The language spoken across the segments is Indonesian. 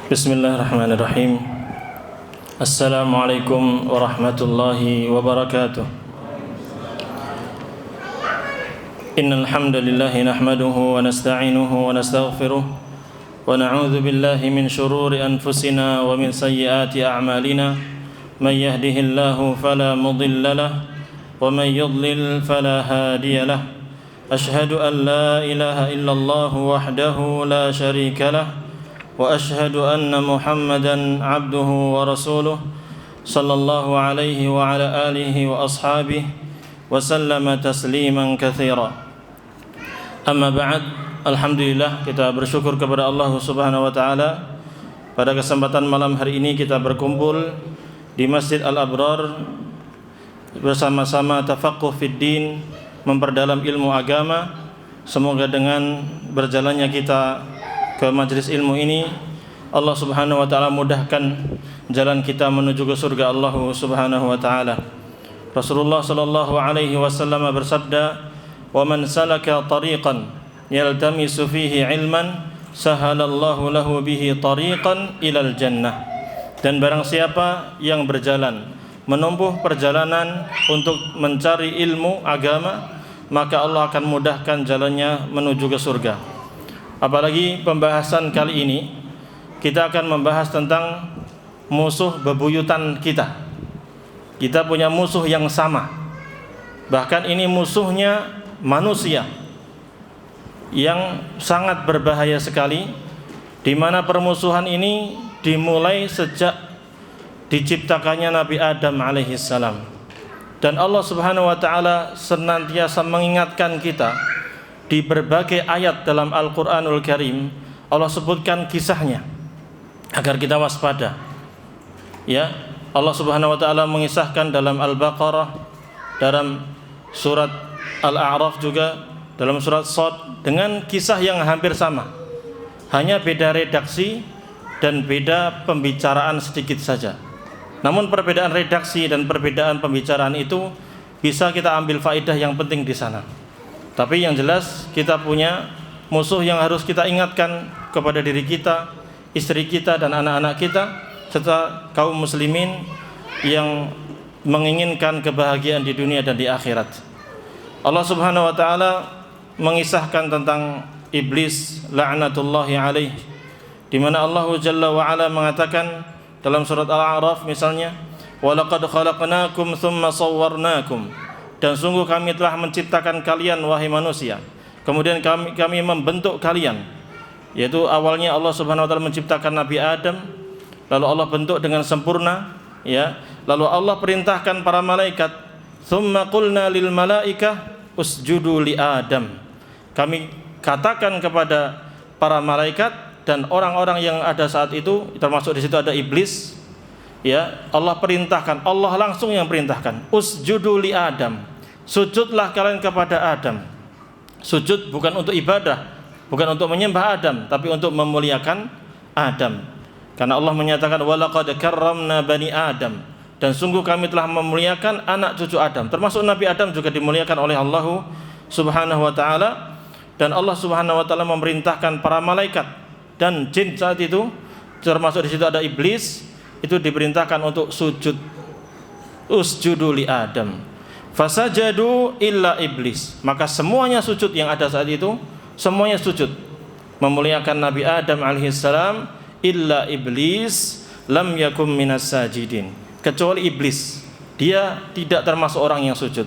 Bismillahirrahmanirrahim. Assalamualaikum warahmatullahi wabarakatuh. Innal hamdalillah nahmaduhu wa nasta'inuhu wa nastaghfiruh wa na'udzu billahi min shururi anfusina wa min sayyiati a'malina. Man yahdihillahu fala mudilla lahu wa man yudlil fala hadiya lahu. Ashhadu an la ilaha illallah wahdahu la syarika lahu وأشهد أن محمدًا عبده ورسوله صلى الله عليه وعلى آله وأصحابه وسلم تسليمًا كثيرا. أما بعد, alhamdulillah kita bersyukur kepada Allah Subhanahu wa taala. Pada kesempatan malam hari ini kita berkumpul di Masjid Al-Abrar bersama-sama tafaqquh fid din, memperdalam ilmu agama. Semoga dengan berjalannya kita ke majelis ilmu ini, Allah Subhanahu wa taala mudahkan jalan kita menuju ke surga Allah Subhanahu wa taala. Rasulullah sallallahu alaihi wasallam bersabda, "Wa man salaka tariqan yaltamisu fihi ilman, sahalallahu lahu bihi tariqan ilal jannah." Dan barang siapa yang berjalan menempuh perjalanan untuk mencari ilmu agama, maka Allah akan mudahkan jalannya menuju ke surga. Apalagi pembahasan kali ini kita akan membahas tentang musuh bebuyutan kita. Kita punya musuh yang sama. Bahkan ini musuhnya manusia yang sangat berbahaya sekali, di mana permusuhan ini dimulai sejak diciptakannya Nabi Adam alaihissalam. Dan Allah Subhanahu wa taala senantiasa mengingatkan kita. Di berbagai ayat dalam Al-Quranul Karim, Allah sebutkan kisahnya agar kita waspada. Ya, Allah Subhanahu wa taala mengisahkan dalam Al-Baqarah, dalam surat Al-A'raf juga, dalam surat Shad, dengan kisah yang hampir sama. Hanya beda redaksi dan beda pembicaraan sedikit saja. Namun perbedaan redaksi dan perbedaan pembicaraan itu bisa kita ambil faedah yang penting di sana. Tapi yang jelas kita punya musuh yang harus kita ingatkan kepada diri kita, istri kita dan anak-anak kita, serta kaum muslimin yang menginginkan kebahagiaan di dunia dan di akhirat. Allah Subhanahu wa taala mengisahkan tentang iblis la'natullahi alaih, di mana Allah Jalla wa ala mengatakan dalam surat Al-A'raf misalnya, "Wa laqad khalaqnakum tsumma shawwarnakum." Dan sungguh kami telah menciptakan kalian wahai manusia, kemudian kami membentuk kalian. Yaitu awalnya Allah Subhanahu wa taala menciptakan Nabi Adam, lalu Allah bentuk dengan sempurna, ya. Lalu Allah perintahkan para malaikat, "Tsumma qulna lil malaikah usjudu li Adam." Kami katakan kepada para malaikat dan orang-orang yang ada saat itu, termasuk di situ ada iblis, ya, Allah perintahkan, Allah langsung yang perintahkan, usjudu li Adam, sujudlah kalian kepada Adam. Sujud bukan untuk ibadah, bukan untuk menyembah Adam, tapi untuk memuliakan Adam. Karena Allah menyatakan, walaqad karramna bani Adam, dan sungguh kami telah memuliakan anak cucu Adam, termasuk Nabi Adam juga dimuliakan oleh Allah Subhanahu wa taala. Dan Allah Subhanahu wa taala memerintahkan para malaikat dan jin saat itu, termasuk di situ ada iblis, itu diperintahkan untuk sujud. Usjudu li Adam. Fasajadu illa iblis. Maka semuanya sujud yang ada saat itu, semuanya sujud memuliakan Nabi Adam alaihissalam, illa iblis lam yakum minas sajidin. Kecuali iblis, dia tidak termasuk orang yang sujud.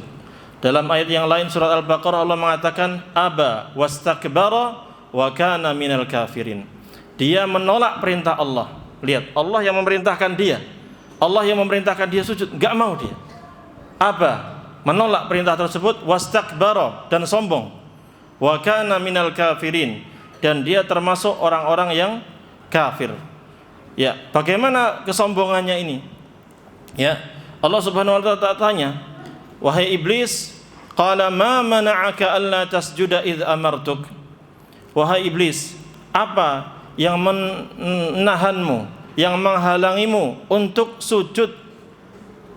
Dalam ayat yang lain surat Al-Baqarah Allah mengatakan, aba wastakbara wa kana minal kafirin. Dia menolak perintah Allah. Lihat, Allah yang memerintahkan dia, Allah yang memerintahkan dia sujud, enggak mau dia. Aba, menolak perintah tersebut, wastakbara, dan sombong, wa kana minal kafirin, dan dia termasuk orang-orang yang kafir. Ya, bagaimana kesombongannya ini? Ya, Allah Subhanahu wa taala tanya, wahai iblis, qala ma mana'aka alla tasjuda idh amartuk. Wahai iblis, apa yang menahanmu, yang menghalangimu untuk sujud,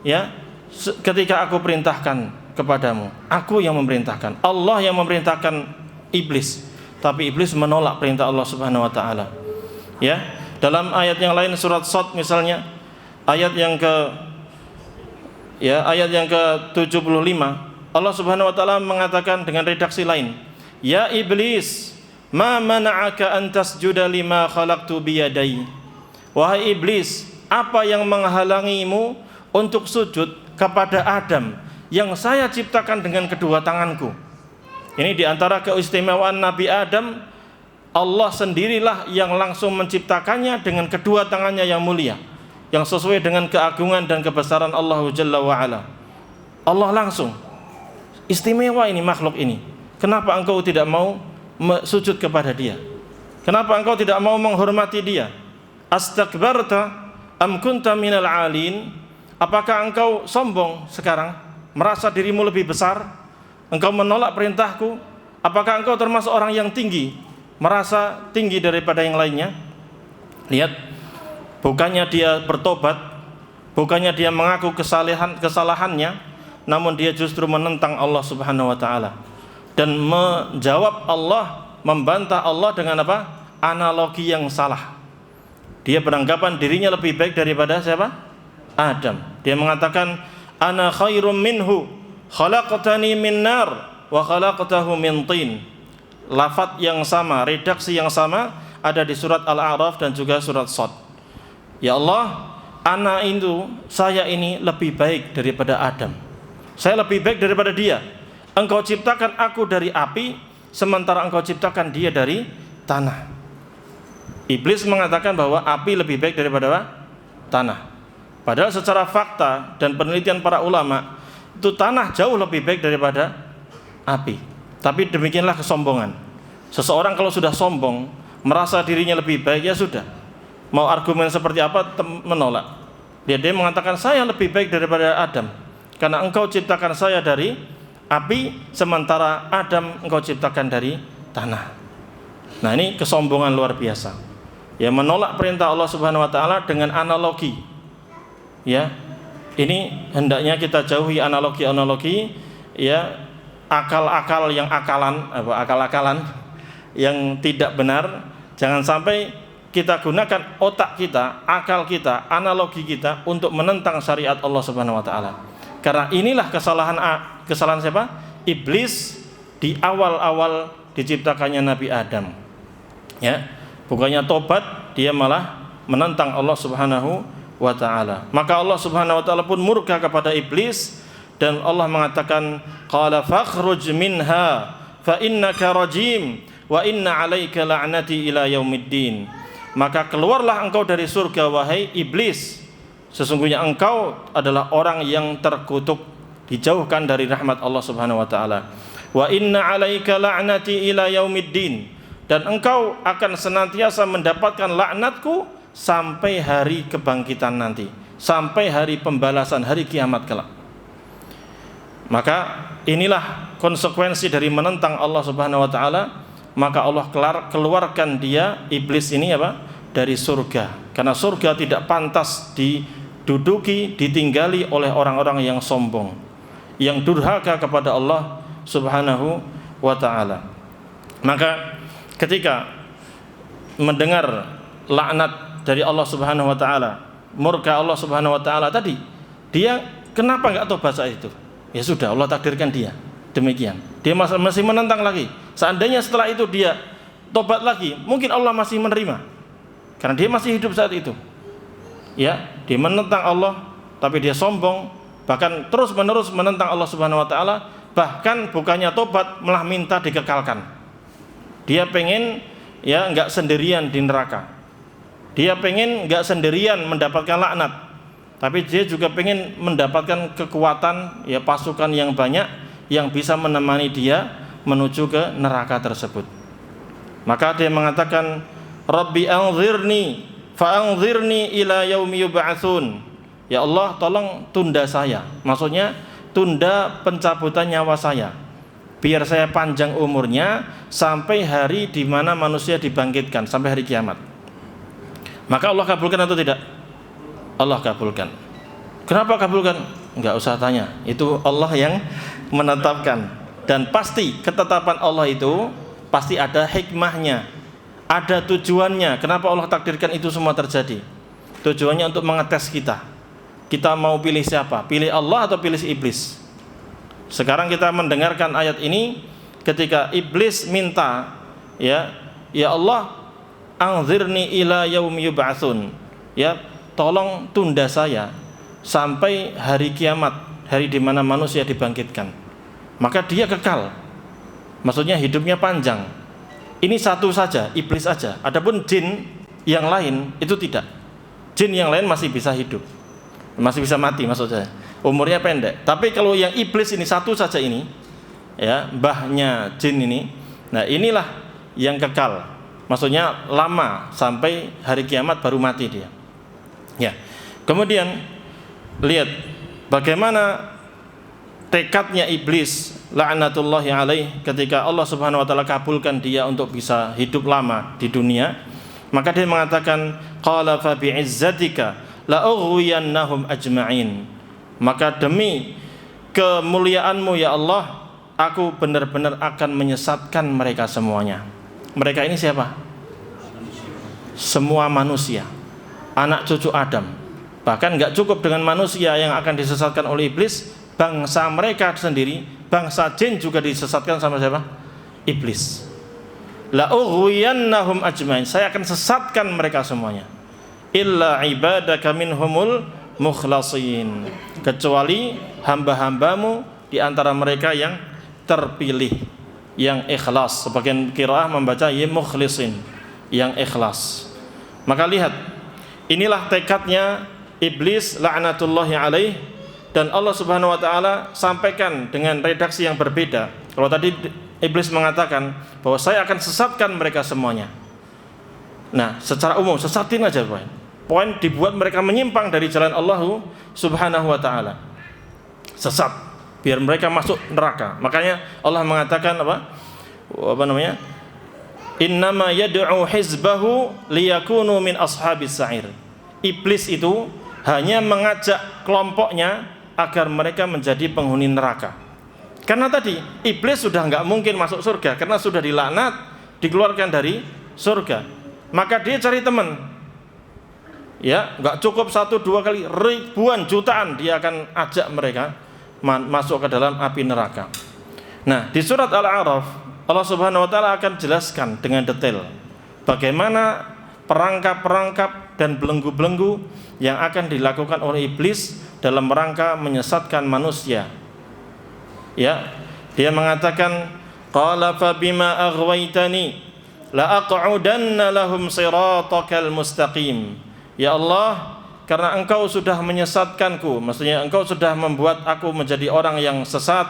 ya, ketika aku perintahkan kepadamu? Aku yang memerintahkan, Allah yang memerintahkan iblis, tapi iblis menolak perintah Allah Subhanahu wa taala. Ya, Dalam ayat yang lain surat Shad misalnya, ayat yang ke-75, Allah Subhanahu wa taala mengatakan dengan redaksi lain, "Ya iblis, ma mana'aka an tasjuda lima khalaqtu biyadai." Wahai iblis, apa yang menghalangimu untuk sujud kepada Adam yang saya ciptakan dengan kedua tanganku? Ini diantara keistimewaan Nabi Adam, Allah sendirilah yang langsung menciptakannya dengan kedua tangannya yang mulia, yang sesuai dengan keagungan dan kebesaran Allah Jalla wa'ala. Allah langsung. Istimewa ini makhluk ini. Kenapa engkau tidak mau sujud kepada dia? Kenapa engkau tidak mau menghormati dia? Astakbarta am kunta minal alin? Apakah engkau sombong sekarang, merasa dirimu lebih besar? Engkau menolak perintahku? Apakah engkau termasuk orang yang tinggi, merasa tinggi daripada yang lainnya? Lihat, bukannya dia bertobat, bukannya dia mengaku kesalahannya, namun dia justru menentang Allah Subhanahu wa taala dan menjawab Allah, membantah Allah dengan apa? Analogi yang salah. Dia beranggapan dirinya lebih baik daripada siapa? Adam. Dia mengatakan, "Ana khairum minhu, khalaqtani min nar wa khalaqtahu min tin." Lafaz yang sama, redaksi yang sama ada di surat Al-A'raf dan juga surat Shad. Ya Allah, saya ini lebih baik daripada Adam. Saya lebih baik daripada dia. Engkau ciptakan aku dari api, sementara engkau ciptakan dia dari tanah. Iblis mengatakan bahwa api lebih baik daripada apa? Tanah. Padahal secara fakta dan penelitian para ulama, itu tanah jauh lebih baik daripada api. Tapi demikianlah kesombongan. Seseorang kalau sudah sombong, merasa dirinya lebih baik, ya sudah. Mau argumen seperti apa, menolak. Dia mengatakan, saya lebih baik daripada Adam, karena engkau ciptakan saya dari api, sementara Adam engkau ciptakan dari tanah. Nah, ini kesombongan luar biasa. Ya, menolak perintah Allah Subhanahu wa taala dengan analogi. Ya, ini hendaknya kita jauhi analogi-analogi, ya, akal-akal yang akal-akalan yang tidak benar. Jangan sampai kita gunakan otak kita, akal kita, analogi kita untuk menentang syariat Allah Subhanahu wa taala. Karena inilah kesalahan siapa? Iblis di awal-awal diciptakannya Nabi Adam. Ya, bukannya tobat, dia malah menentang Allah Subhanahu wa taala. Maka Allah Subhanahu wa taala pun murka kepada iblis dan Allah mengatakan, qala fakhruj minha fa innaka rajim wa inna 'alaika la'nati ila yaumiddin. Maka keluarlah engkau dari surga wahai iblis. Sesungguhnya engkau adalah orang yang terkutuk, dijauhkan dari rahmat Allah Subhanahu wa taala. Wa inna 'alaika la'nati ila yaumiddin, dan engkau akan senantiasa mendapatkan laknatku sampai hari kebangkitan nanti, sampai hari pembalasan, hari kiamat kelak. Maka inilah konsekuensi dari menentang Allah Subhanahu wa taala. Maka Allah keluarkan dia, iblis ini dari surga, karena surga tidak pantas diduduki, ditinggali oleh orang-orang yang sombong, yang durhaka kepada Allah Subhanahu wa ta'ala. Maka ketika mendengar laknat dari Allah Subhanahu wa ta'ala, murka Allah Subhanahu wa ta'ala tadi, dia kenapa enggak tobat saat itu? Ya sudah, Allah takdirkan dia demikian. Dia masih menentang lagi. Seandainya setelah itu dia tobat lagi, mungkin Allah masih menerima, karena dia masih hidup saat itu. Ya, dia menentang Allah, tapi dia sombong, bahkan terus-menerus menentang Allah Subhanahu wa taala, bahkan bukannya tobat malah minta dikekalkan. Dia pengen enggak sendirian di neraka. Dia pengen enggak sendirian mendapatkan laknat, tapi dia juga pengen mendapatkan kekuatan, pasukan yang banyak yang bisa menemani dia menuju ke neraka tersebut. Maka dia mengatakan, Rabbi anzirni fa'anzirni ila yaumi yub'atsun. Ya Allah, tolong tunda saya. Maksudnya tunda pencabutan nyawa saya, biar saya panjang umurnya sampai hari di mana manusia dibangkitkan, sampai hari kiamat. Maka Allah kabulkan atau tidak? Allah kabulkan. Kenapa kabulkan? Enggak usah tanya, itu Allah yang menetapkan. Dan pasti ketetapan Allah itu pasti ada hikmahnya, Ada tujuannya. Kenapa Allah takdirkan itu semua terjadi? Tujuannya untuk mengetes kita. Kita mau pilih siapa? Pilih Allah atau pilih iblis? Sekarang kita mendengarkan ayat ini ketika iblis minta, ya Allah, anzirni ila yaumi yub'atsun. Ya, tolong tunda saya sampai hari kiamat, hari di mana manusia dibangkitkan. Maka dia kekal. Maksudnya hidupnya panjang. Ini satu saja, iblis saja. Adapun jin yang lain itu tidak. Jin yang lain masih bisa hidup, masih bisa mati maksudnya. Umurnya pendek. Tapi kalau yang iblis ini satu saja ini, ya, mbahnya jin ini, nah inilah yang kekal. Maksudnya lama sampai hari kiamat baru mati dia. Ya. Kemudian lihat bagaimana tekadnya iblis la'natullahi alaih ketika Allah Subhanahu wa taala kabulkan dia untuk bisa hidup lama di dunia. Maka dia mengatakan qala fa bi'izzatika la ughwiyannahum ajma'in. Maka demi kemuliaanmu ya Allah, aku benar-benar akan menyesatkan mereka semuanya. Mereka ini siapa? Semua manusia, anak cucu Adam. Bahkan enggak cukup dengan manusia yang akan disesatkan oleh iblis, bangsa mereka sendiri, bangsa jin juga disesatkan sama siapa? Iblis. La ughwiyannahum ajmain. Saya akan sesatkan mereka semuanya. Illa ibadaka minhumul mukhlasin. Kecuali hamba-hambamu di antara mereka yang terpilih, yang ikhlas. Sebagian qiraah membaca ya mukhlisin, yang ikhlas. Maka lihat, inilah tekadnya iblis la'natullahi alaih. Dan Allah Subhanahu wa taala sampaikan dengan redaksi yang berbeda. Kalau tadi iblis mengatakan bahwa saya akan sesatkan mereka semuanya. Nah, secara umum sesatin aja poin dibuat mereka menyimpang dari jalan Allah Subhanahu wa taala. Sesat biar mereka masuk neraka. Makanya Allah mengatakan apa namanya? Innama yad'u hizbahu liyakunu min ashabis sa'ir. Iblis itu hanya mengajak kelompoknya agar mereka menjadi penghuni neraka. Karena tadi iblis sudah enggak mungkin masuk surga karena sudah dilaknat, dikeluarkan dari surga. Maka dia cari teman. Ya, enggak cukup 1-2 kali, ribuan jutaan dia akan ajak mereka masuk ke dalam api neraka. Nah, di surat Al-A'raf Allah Subhanahu wa taala akan jelaskan dengan detail bagaimana perangkap-perangkap dan belenggu-belenggu yang akan dilakukan oleh iblis dalam rangka menyesatkan manusia. Ya, dia mengatakan qala fa bima aghwaytani la aq'udanna lahum siratakal mustaqim. Ya Allah, karena engkau sudah menyesatkanku, maksudnya engkau sudah membuat aku menjadi orang yang sesat,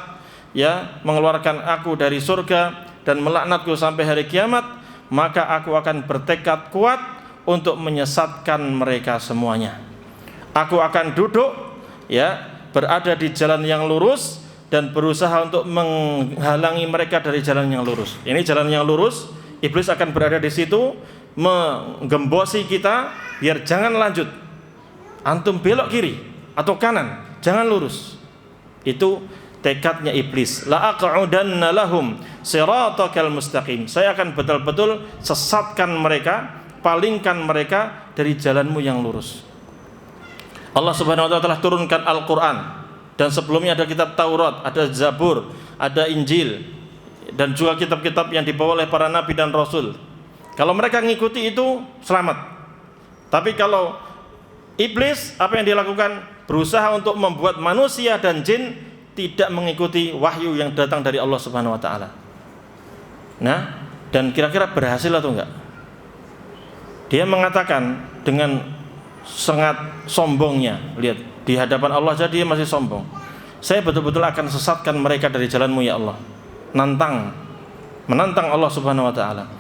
ya, mengeluarkan aku dari surga dan melaknatku sampai hari kiamat, maka aku akan bertekad kuat untuk menyesatkan mereka semuanya. Aku akan duduk, ya, berada di jalan yang lurus dan berusaha untuk menghalangi mereka dari jalan yang lurus. Ini jalan yang lurus, iblis akan berada di situ menggembosi kita biar jangan lanjut. Antum belok kiri atau kanan, jangan lurus. Itu tekadnya iblis. La aq'udanna lahum siratakal mustaqim. Saya akan betul-betul sesatkan mereka, palingkan mereka dari jalanmu yang lurus. Allah Subhanahu wa taala telah turunkan Al-Qur'an, dan sebelumnya ada kitab Taurat, ada Zabur, ada Injil, dan juga kitab-kitab yang dibawa oleh para nabi dan rasul. Kalau mereka mengikuti itu selamat. Tapi kalau iblis, apa yang dilakukan? Berusaha untuk membuat manusia dan jin tidak mengikuti wahyu yang datang dari Allah Subhanahu wa taala. Nah, dan kira-kira berhasil atau enggak? Dia mengatakan dengan sangat sombongnya, lihat, di hadapan Allah saja dia masih sombong. Saya betul-betul akan sesatkan mereka dari jalanmu ya Allah. Menantang Allah Subhanahu wa taala.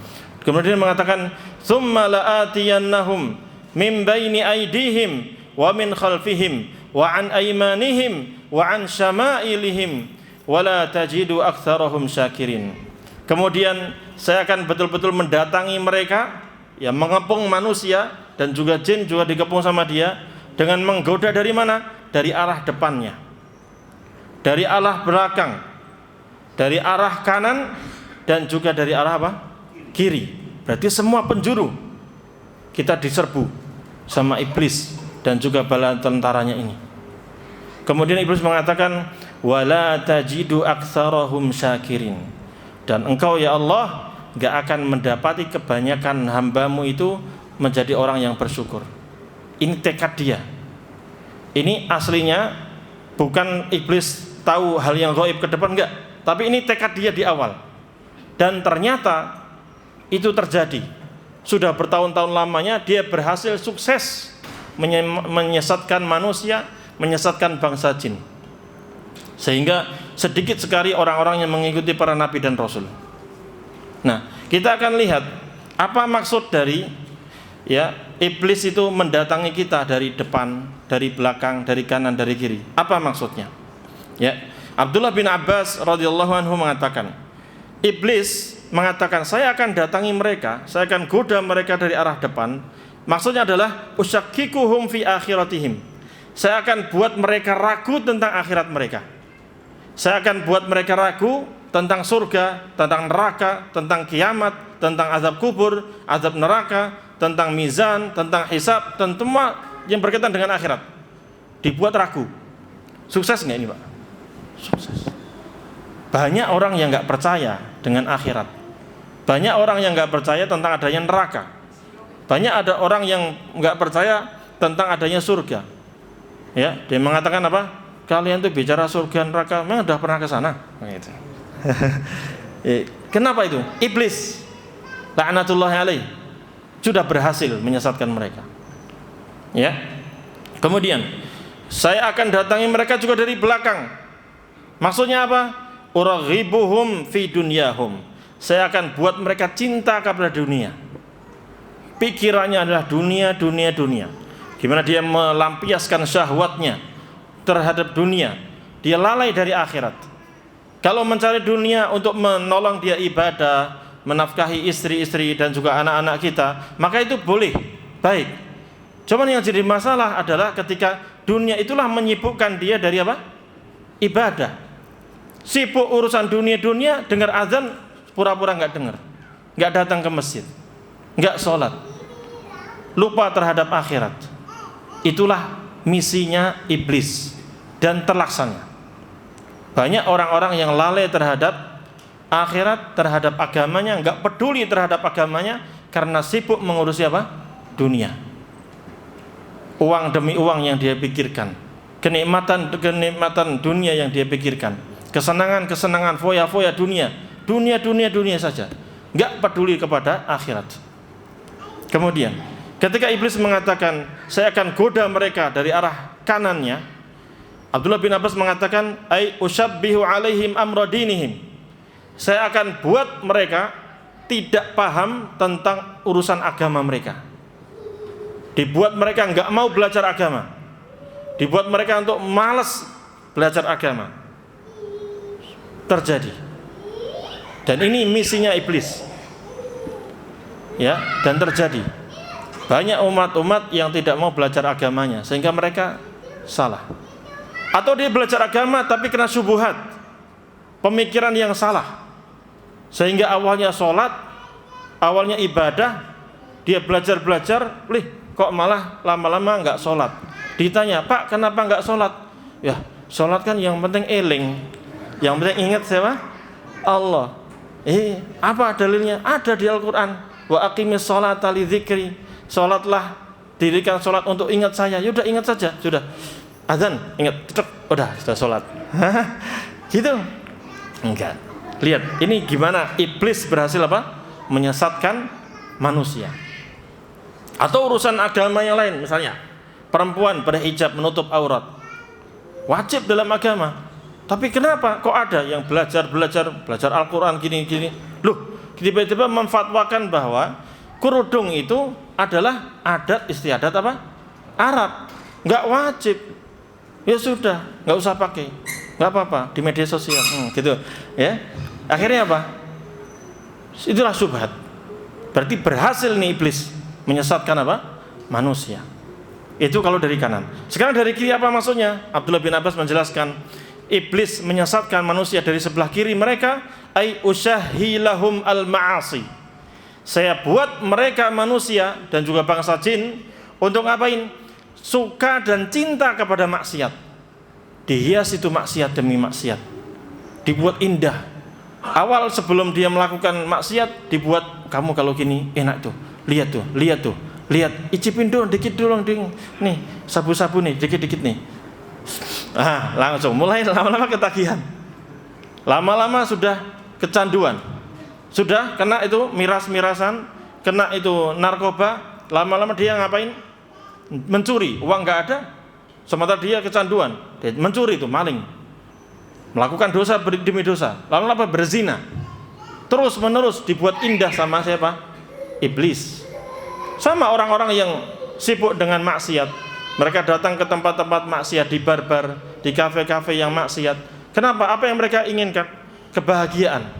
Kemudian mengatakan, "Tsumma la'atiyannahum min baini aydihim wa min khalfihim wa an aymanihim wa an syama'ilihim wa la tajidu aktsarahum syakirin." Kemudian saya akan betul-betul mendatangi mereka, ya, mengepung manusia dan juga jin juga dikepung sama dia dengan menggoda dari mana? Dari arah depannya, dari arah belakang, dari arah kanan, dan juga dari arah apa? Kiri. Berarti semua penjuru kita diserbu sama iblis dan juga bala tentaranya ini. Kemudian iblis mengatakan, wala tajidu aktsarahum syakirin. Dan engkau ya Allah gak akan mendapati kebanyakan hambamu itu menjadi orang yang bersyukur. Ini tekad dia. Ini aslinya bukan iblis tahu hal yang gaib ke depan, enggak, tapi ini tekad dia di awal. Dan ternyata itu terjadi. Sudah bertahun-tahun lamanya dia berhasil sukses menyesatkan manusia, menyesatkan bangsa jin. Sehingga sedikit sekali orang-orang yang mengikuti para nabi dan rasul. Nah, kita akan lihat apa maksud dari iblis itu mendatangi kita dari depan, dari belakang, dari kanan, dari kiri. Apa maksudnya? Abdullah bin Abbas radhiyallahu anhu mengatakan, iblis mengatakan, saya akan datangi mereka, saya akan goda mereka dari arah depan. Maksudnya adalah usyakikuhum fi akhiratihim. Saya akan buat mereka ragu tentang akhirat mereka. Saya akan buat mereka ragu tentang surga, tentang neraka, tentang kiamat, tentang azab kubur, azab neraka, tentang mizan, tentang hisab, dan semua yang berkaitan dengan akhirat. Dibuat ragu. Sukses nggak ini, Pak? Sukses. Banyak orang yang nggak percaya dengan akhirat. Banyak orang yang nggak percaya tentang adanya neraka. Banyak ada orang yang nggak percaya tentang adanya surga. Dia mengatakan apa? Kalian tuh bicara surga neraka, memang udah pernah ke sana? Gitu. Kenapa itu? Iblis, laknatullahi alaih, sudah berhasil menyesatkan mereka. Kemudian saya akan datangi mereka juga dari belakang. Maksudnya apa? Uraghibuhum fi dunyahum. Saya akan buat mereka cinta kepada dunia. Pikirannya adalah dunia. Gimana dia melampiaskan syahwatnya terhadap dunia. Dia lalai dari akhirat. Kalau mencari dunia untuk menolong dia ibadah, menafkahi istri-istri dan juga anak-anak kita, maka itu boleh, baik. Cuman yang jadi masalah adalah ketika dunia itulah menyibukkan dia dari apa? Ibadah. Sibuk urusan dunia, dengar azan pura-pura nggak dengar, nggak datang ke masjid, nggak sholat, lupa terhadap akhirat. Itulah misinya iblis dan terlaksana. Banyak orang-orang yang lalai terhadap akhirat, terhadap agamanya, nggak peduli terhadap agamanya karena sibuk mengurusi apa? Dunia. Uang demi uang yang dia pikirkan, kenikmatan dunia yang dia pikirkan, kesenangan foya-foya dunia saja, nggak peduli kepada akhirat. Kemudian ketika iblis mengatakan saya akan goda mereka dari arah kanannya, Abdullah bin Abbas mengatakan ai usyabbihu alaihim amra dinihim. Saya akan buat mereka tidak paham tentang urusan agama mereka. Dibuat mereka nggak mau belajar agama. Dibuat mereka untuk malas belajar agama. Terjadi. Dan ini misinya iblis. Dan terjadi. Banyak umat-umat yang tidak mau belajar agamanya sehingga mereka salah. Atau dia belajar agama tapi kena syubhat, pemikiran yang salah, sehingga awalnya sholat, awalnya ibadah, dia belajar, kok malah lama-lama nggak sholat. Ditanya, Pak kenapa nggak sholat? Ya sholat kan yang penting eling, yang penting ingat siapa? Allah. Apa dalilnya? Ada di Al-Quran. Wa aqimis sholata li dzikri. Sholatlah, dirikan sholat untuk ingat saya. Yaudah ingat saja, sudah. Azan, ingat, sudah sholat. Gitu? Enggak. Lihat, ini gimana iblis berhasil apa? Menyesatkan manusia. Atau urusan agama yang lain, misalnya perempuan berhijab menutup aurat, wajib dalam agama. Tapi kenapa kok ada yang belajar Al-Quran gini? Loh, tiba-tiba memfatwakan bahwa kerudung itu adalah adat istiadat apa? Arab. Enggak wajib. Ya sudah, nggak usah pakai, nggak apa-apa di media sosial, gitu, ya. Akhirnya apa? Itulah syubhat. Berarti berhasil nih iblis menyesatkan apa? Manusia. Itu kalau dari kanan. Sekarang dari kiri apa maksudnya? Abdullah bin Abbas menjelaskan, iblis menyesatkan manusia dari sebelah kiri mereka, ai usyahilahum al-ma'asi. Saya buat mereka manusia dan juga bangsa jin untuk ngapain? Suka dan cinta kepada maksiat. Dihias itu maksiat demi maksiat, dibuat indah. Awal sebelum dia melakukan maksiat dibuat, kamu kalau gini enak tuh, lihat tuh, lihat, icipin dong, dikit dulu ding, nih sabu-sabu nih, dikit-dikit nih. Langsung mulai lama-lama ketagihan, lama-lama sudah kecanduan, sudah kena itu miras-mirasan, kena itu narkoba, lama-lama dia ngapain? Mencuri, uang nggak ada, sementara dia kecanduan, dia mencuri itu, maling, melakukan dosa demi dosa, lalu apa? Berzina, terus menerus dibuat indah sama siapa? Iblis. Sama orang-orang yang sibuk dengan maksiat, mereka datang ke tempat-tempat maksiat, di bar-bar, di kafe-kafe yang maksiat. Kenapa? Apa yang mereka inginkan? Kebahagiaan.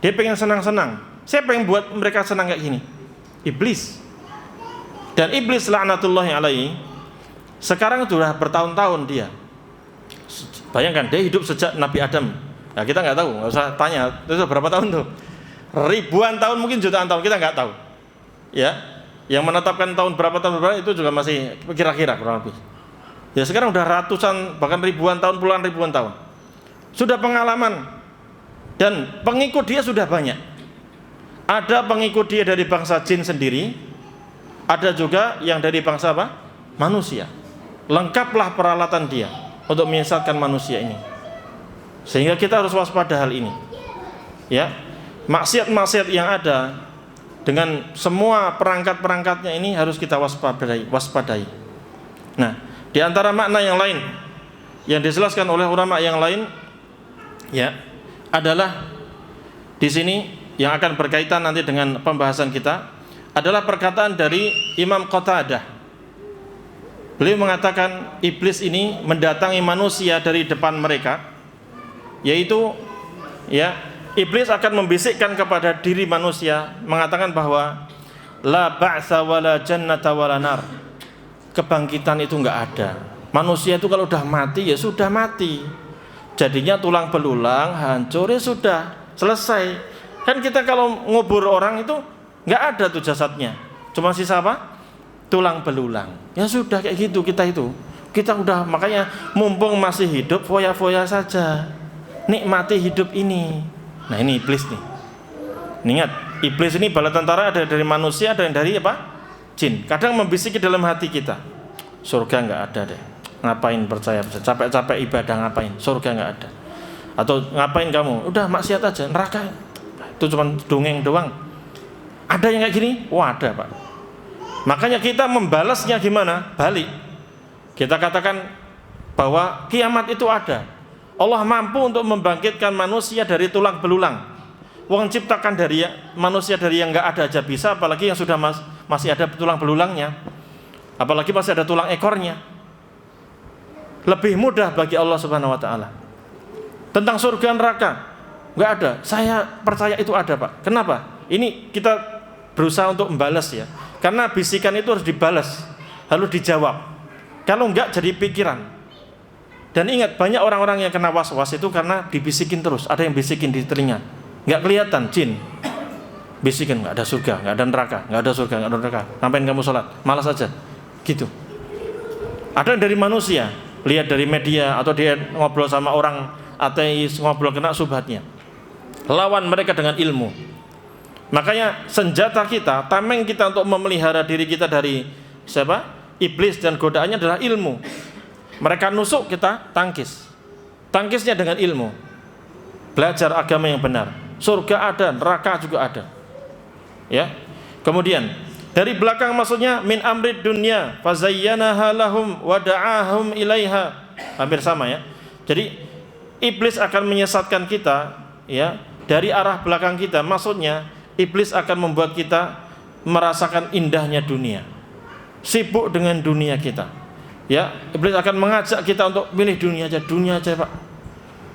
Dia pengen senang-senang. Siapa yang buat mereka senang kayak gini? Iblis. Dan iblis laknatullahi alaihi sekarang sudah bertahun-tahun dia. Bayangkan, dia hidup sejak Nabi Adam. Nah, kita nggak tahu, nggak usah tanya itu berapa tahun tuh. Ribuan tahun, mungkin jutaan tahun, kita nggak tahu. Ya, yang menetapkan tahun berapa itu juga masih kira-kira kurang lebih. Ya sekarang udah ratusan bahkan ribuan tahun, puluhan ribuan tahun. Sudah pengalaman dan pengikut dia sudah banyak. Ada pengikut dia dari bangsa jin sendiri, ada juga yang dari bangsa apa? Manusia. Lengkaplah peralatan dia untuk menyesatkan manusia ini. Sehingga kita harus waspada hal ini. Ya, maksiat-maksiat yang ada dengan semua perangkat-perangkatnya ini harus kita waspadai. Nah, di antara makna yang lain yang dijelaskan oleh ulama yang lain, ya, adalah di sini yang akan berkaitan nanti dengan pembahasan kita adalah perkataan dari Imam Qatadah. Beliau mengatakan iblis ini mendatangi manusia dari depan mereka, yaitu ya, iblis akan membisikkan kepada diri manusia mengatakan bahwa la ba'sa wala jannata wala nar. Kebangkitan itu enggak ada. Manusia itu kalau udah mati ya sudah mati. Jadinya tulang belulang, hancur, ya sudah, selesai. Kan kita kalau ngubur orang itu enggak ada tuh jasadnya. Cuma sisa apa? Tulang belulang. Ya sudah kayak gitu kita itu. Kita udah, makanya mumpung masih hidup foya-foya saja. Nikmati hidup ini. Nah, ini iblis nih. Ingat, iblis ini bala tentara, ada dari manusia, ada yang dari apa? Jin. Kadang membisiki dalam hati kita, surga nggak ada deh. Ngapain percaya? Capek-capek ibadah ngapain? Surga nggak ada. Atau ngapain kamu? Udah maksiat aja, neraka. Itu cuma dongeng doang. Ada yang kayak gini? Wah, ada, Pak. Makanya kita membalasnya gimana? Balik. Kita katakan bahwa kiamat itu ada. Allah mampu untuk membangkitkan manusia dari tulang belulang. Wong ciptakan dari manusia dari yang nggak ada aja bisa, apalagi yang sudah masih ada tulang belulangnya, apalagi masih ada tulang ekornya. Lebih mudah bagi Allah Subhanahu Wa Taala. Tentang surga neraka nggak ada. Saya percaya itu ada, Pak. Kenapa? Ini kita berusaha untuk membalas ya. Karena bisikan itu harus dibalas, harus dijawab. Kalau enggak jadi pikiran. Dan ingat, banyak orang-orang yang kena was-was itu karena dibisikin terus. Ada yang bisikin di telinga, nggak kelihatan, jin bisikin, nggak ada surga, nggak ada neraka, nggak ada surga, nggak ada neraka. Ngapain kamu sholat? Malas aja, gitu. Ada yang dari manusia, lihat dari media atau dia ngobrol sama orang ateis, ngobrol kena subhatnya. Lawan mereka dengan ilmu. Makanya senjata kita, tameng kita untuk memelihara diri kita dari siapa? Iblis dan godaannya adalah ilmu. Mereka nusuk, kita tangkis. Tangkisnya dengan ilmu. Belajar agama yang benar. Surga ada, neraka juga ada. Ya. Kemudian dari belakang maksudnya min amrid dunya fazayyanaha lahum wa da'ahum ilaiha. Hampir sama ya. Jadi iblis akan menyesatkan kita ya dari arah belakang kita. Maksudnya iblis akan membuat kita merasakan indahnya dunia, sibuk dengan dunia kita. Ya, iblis akan mengajak kita untuk pilih dunia aja Pak.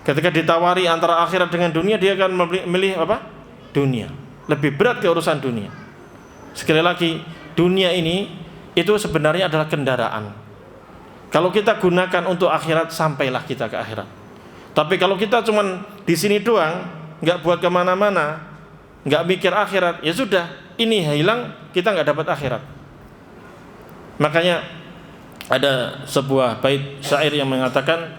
Ketika ditawari antara akhirat dengan dunia, dia akan memilih apa? Dunia. Lebih berat ke urusan dunia. Sekali lagi, dunia ini itu sebenarnya adalah kendaraan. Kalau kita gunakan untuk akhirat, sampailah kita ke akhirat. Tapi kalau kita cuman di sini doang, nggak buat kemana-mana, nggak mikir akhirat, ya sudah, ini hilang, kita nggak dapat akhirat. Makanya ada sebuah bait syair yang mengatakan,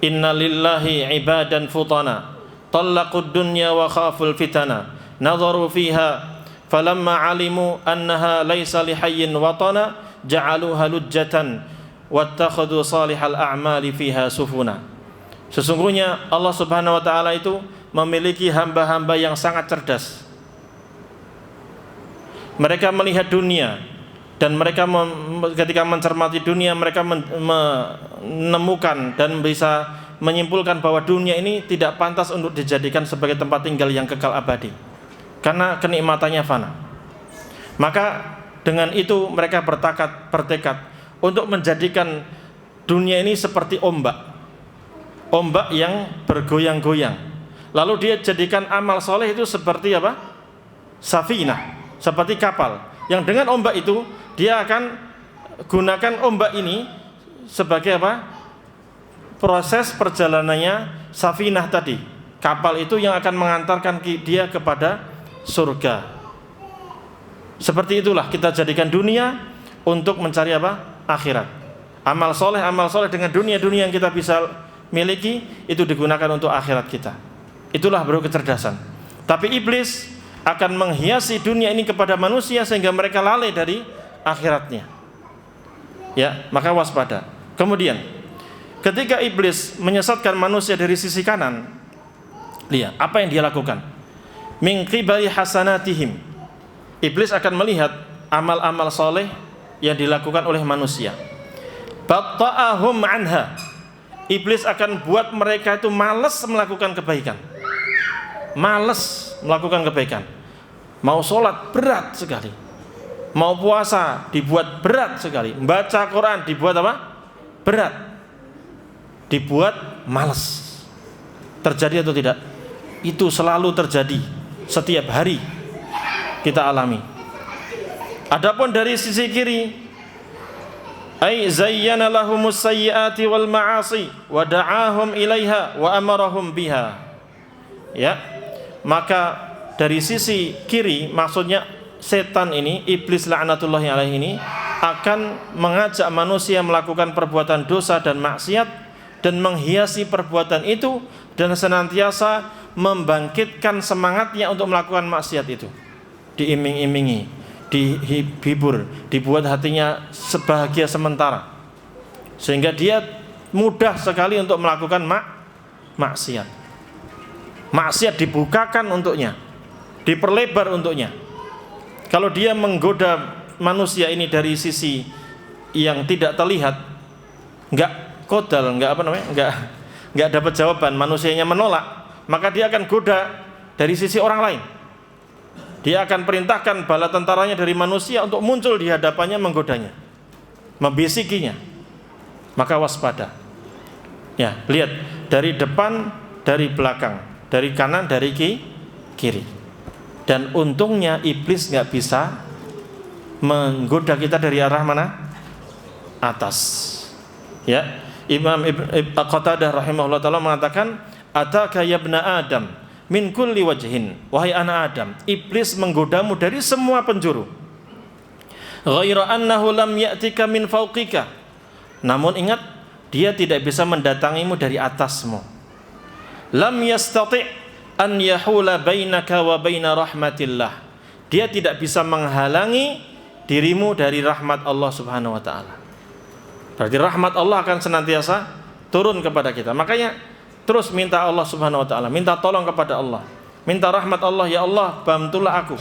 inna lillahi ibadan futana talaqud dunya wa khaful fitana nadharu fiha falamma alimu annaha laysa lihayyin watana ja'aluha lujjatan wattakhadhu salihal a'mali fiha sufuna. Sesungguhnya Allah Subhanahu wa taala itu memiliki hamba-hamba yang sangat cerdas. Mereka melihat dunia dan mereka ketika mencermati dunia, mereka menemukan dan bisa menyimpulkan bahwa dunia ini tidak pantas untuk dijadikan sebagai tempat tinggal yang kekal abadi, karena kenikmatannya fana. Maka dengan itu mereka bertekad untuk menjadikan dunia ini seperti ombak yang bergoyang-goyang. Lalu dia jadikan amal soleh itu seperti apa? Safinah, seperti kapal, yang dengan ombak itu dia akan gunakan ombak ini sebagai apa? Proses perjalanannya safinah tadi, kapal itu yang akan mengantarkan dia kepada surga. Seperti itulah kita jadikan dunia untuk mencari apa? Akhirat. Amal soleh dengan dunia yang kita bisa miliki itu digunakan untuk akhirat kita. Itulah baru kecerdasan. Tapi iblis akan menghiasi dunia ini kepada manusia sehingga mereka lalai dari akhiratnya. Ya, maka waspada. Kemudian ketika iblis menyesatkan manusia dari sisi kanan, lihat apa yang dia lakukan. Min qibali hasanatihim. Iblis akan melihat amal-amal soleh yang dilakukan oleh manusia. Batta'ahum anha. Iblis akan buat mereka itu malas melakukan kebaikan. Malas melakukan kebaikan. Mau sholat berat sekali, mau puasa dibuat berat sekali, baca Quran dibuat apa? Berat, dibuat malas. Terjadi atau tidak? Itu selalu terjadi, setiap hari kita alami. Adapun dari sisi kiri, ay zayyana lahumus sayyiati wal ma'asi wa da'ahum ilaiha wa amarahum biha. Ya, maka dari sisi kiri, maksudnya setan ini, iblis laknatullahi alaihi ini akan mengajak manusia melakukan perbuatan dosa dan maksiat dan menghiasi perbuatan itu dan senantiasa membangkitkan semangatnya untuk melakukan maksiat itu. Diiming-imingi, dihibur, dibuat hatinya sebahagia sementara sehingga dia mudah sekali untuk melakukan maksiat. Maksiat dibukakan untuknya, diperlebar untuknya. Kalau dia menggoda manusia ini dari sisi yang tidak terlihat, enggak kodal, enggak dapat jawaban, manusianya menolak, maka dia akan goda dari sisi orang lain. Dia akan perintahkan bala tentaranya dari manusia untuk muncul di hadapannya menggodanya, membisikinya. Maka waspada. Ya, lihat dari depan, dari belakang, dari kanan, dari kiri. Dan untungnya iblis nggak bisa menggoda kita dari arah mana? Atas. Ya, Imam Qatadah rahimahullah taala mengatakan, ataka ya ibna Adam min kulli wajhin, wahai anak Adam, iblis menggodamu dari semua penjuru. Ghaira annahu lam ya'tika min fawqika. Namun ingat, dia tidak bisa mendatangimu dari atasmu. Lam yastati' an yahula bainaka wa baina rahmatillah. Dia tidak bisa menghalangi dirimu dari rahmat Allah Subhanahu wa taala. Berarti rahmat Allah akan senantiasa turun kepada kita. Makanya terus minta Allah Subhanahu wa taala, minta tolong kepada Allah. Minta rahmat Allah, ya Allah, bantulah aku.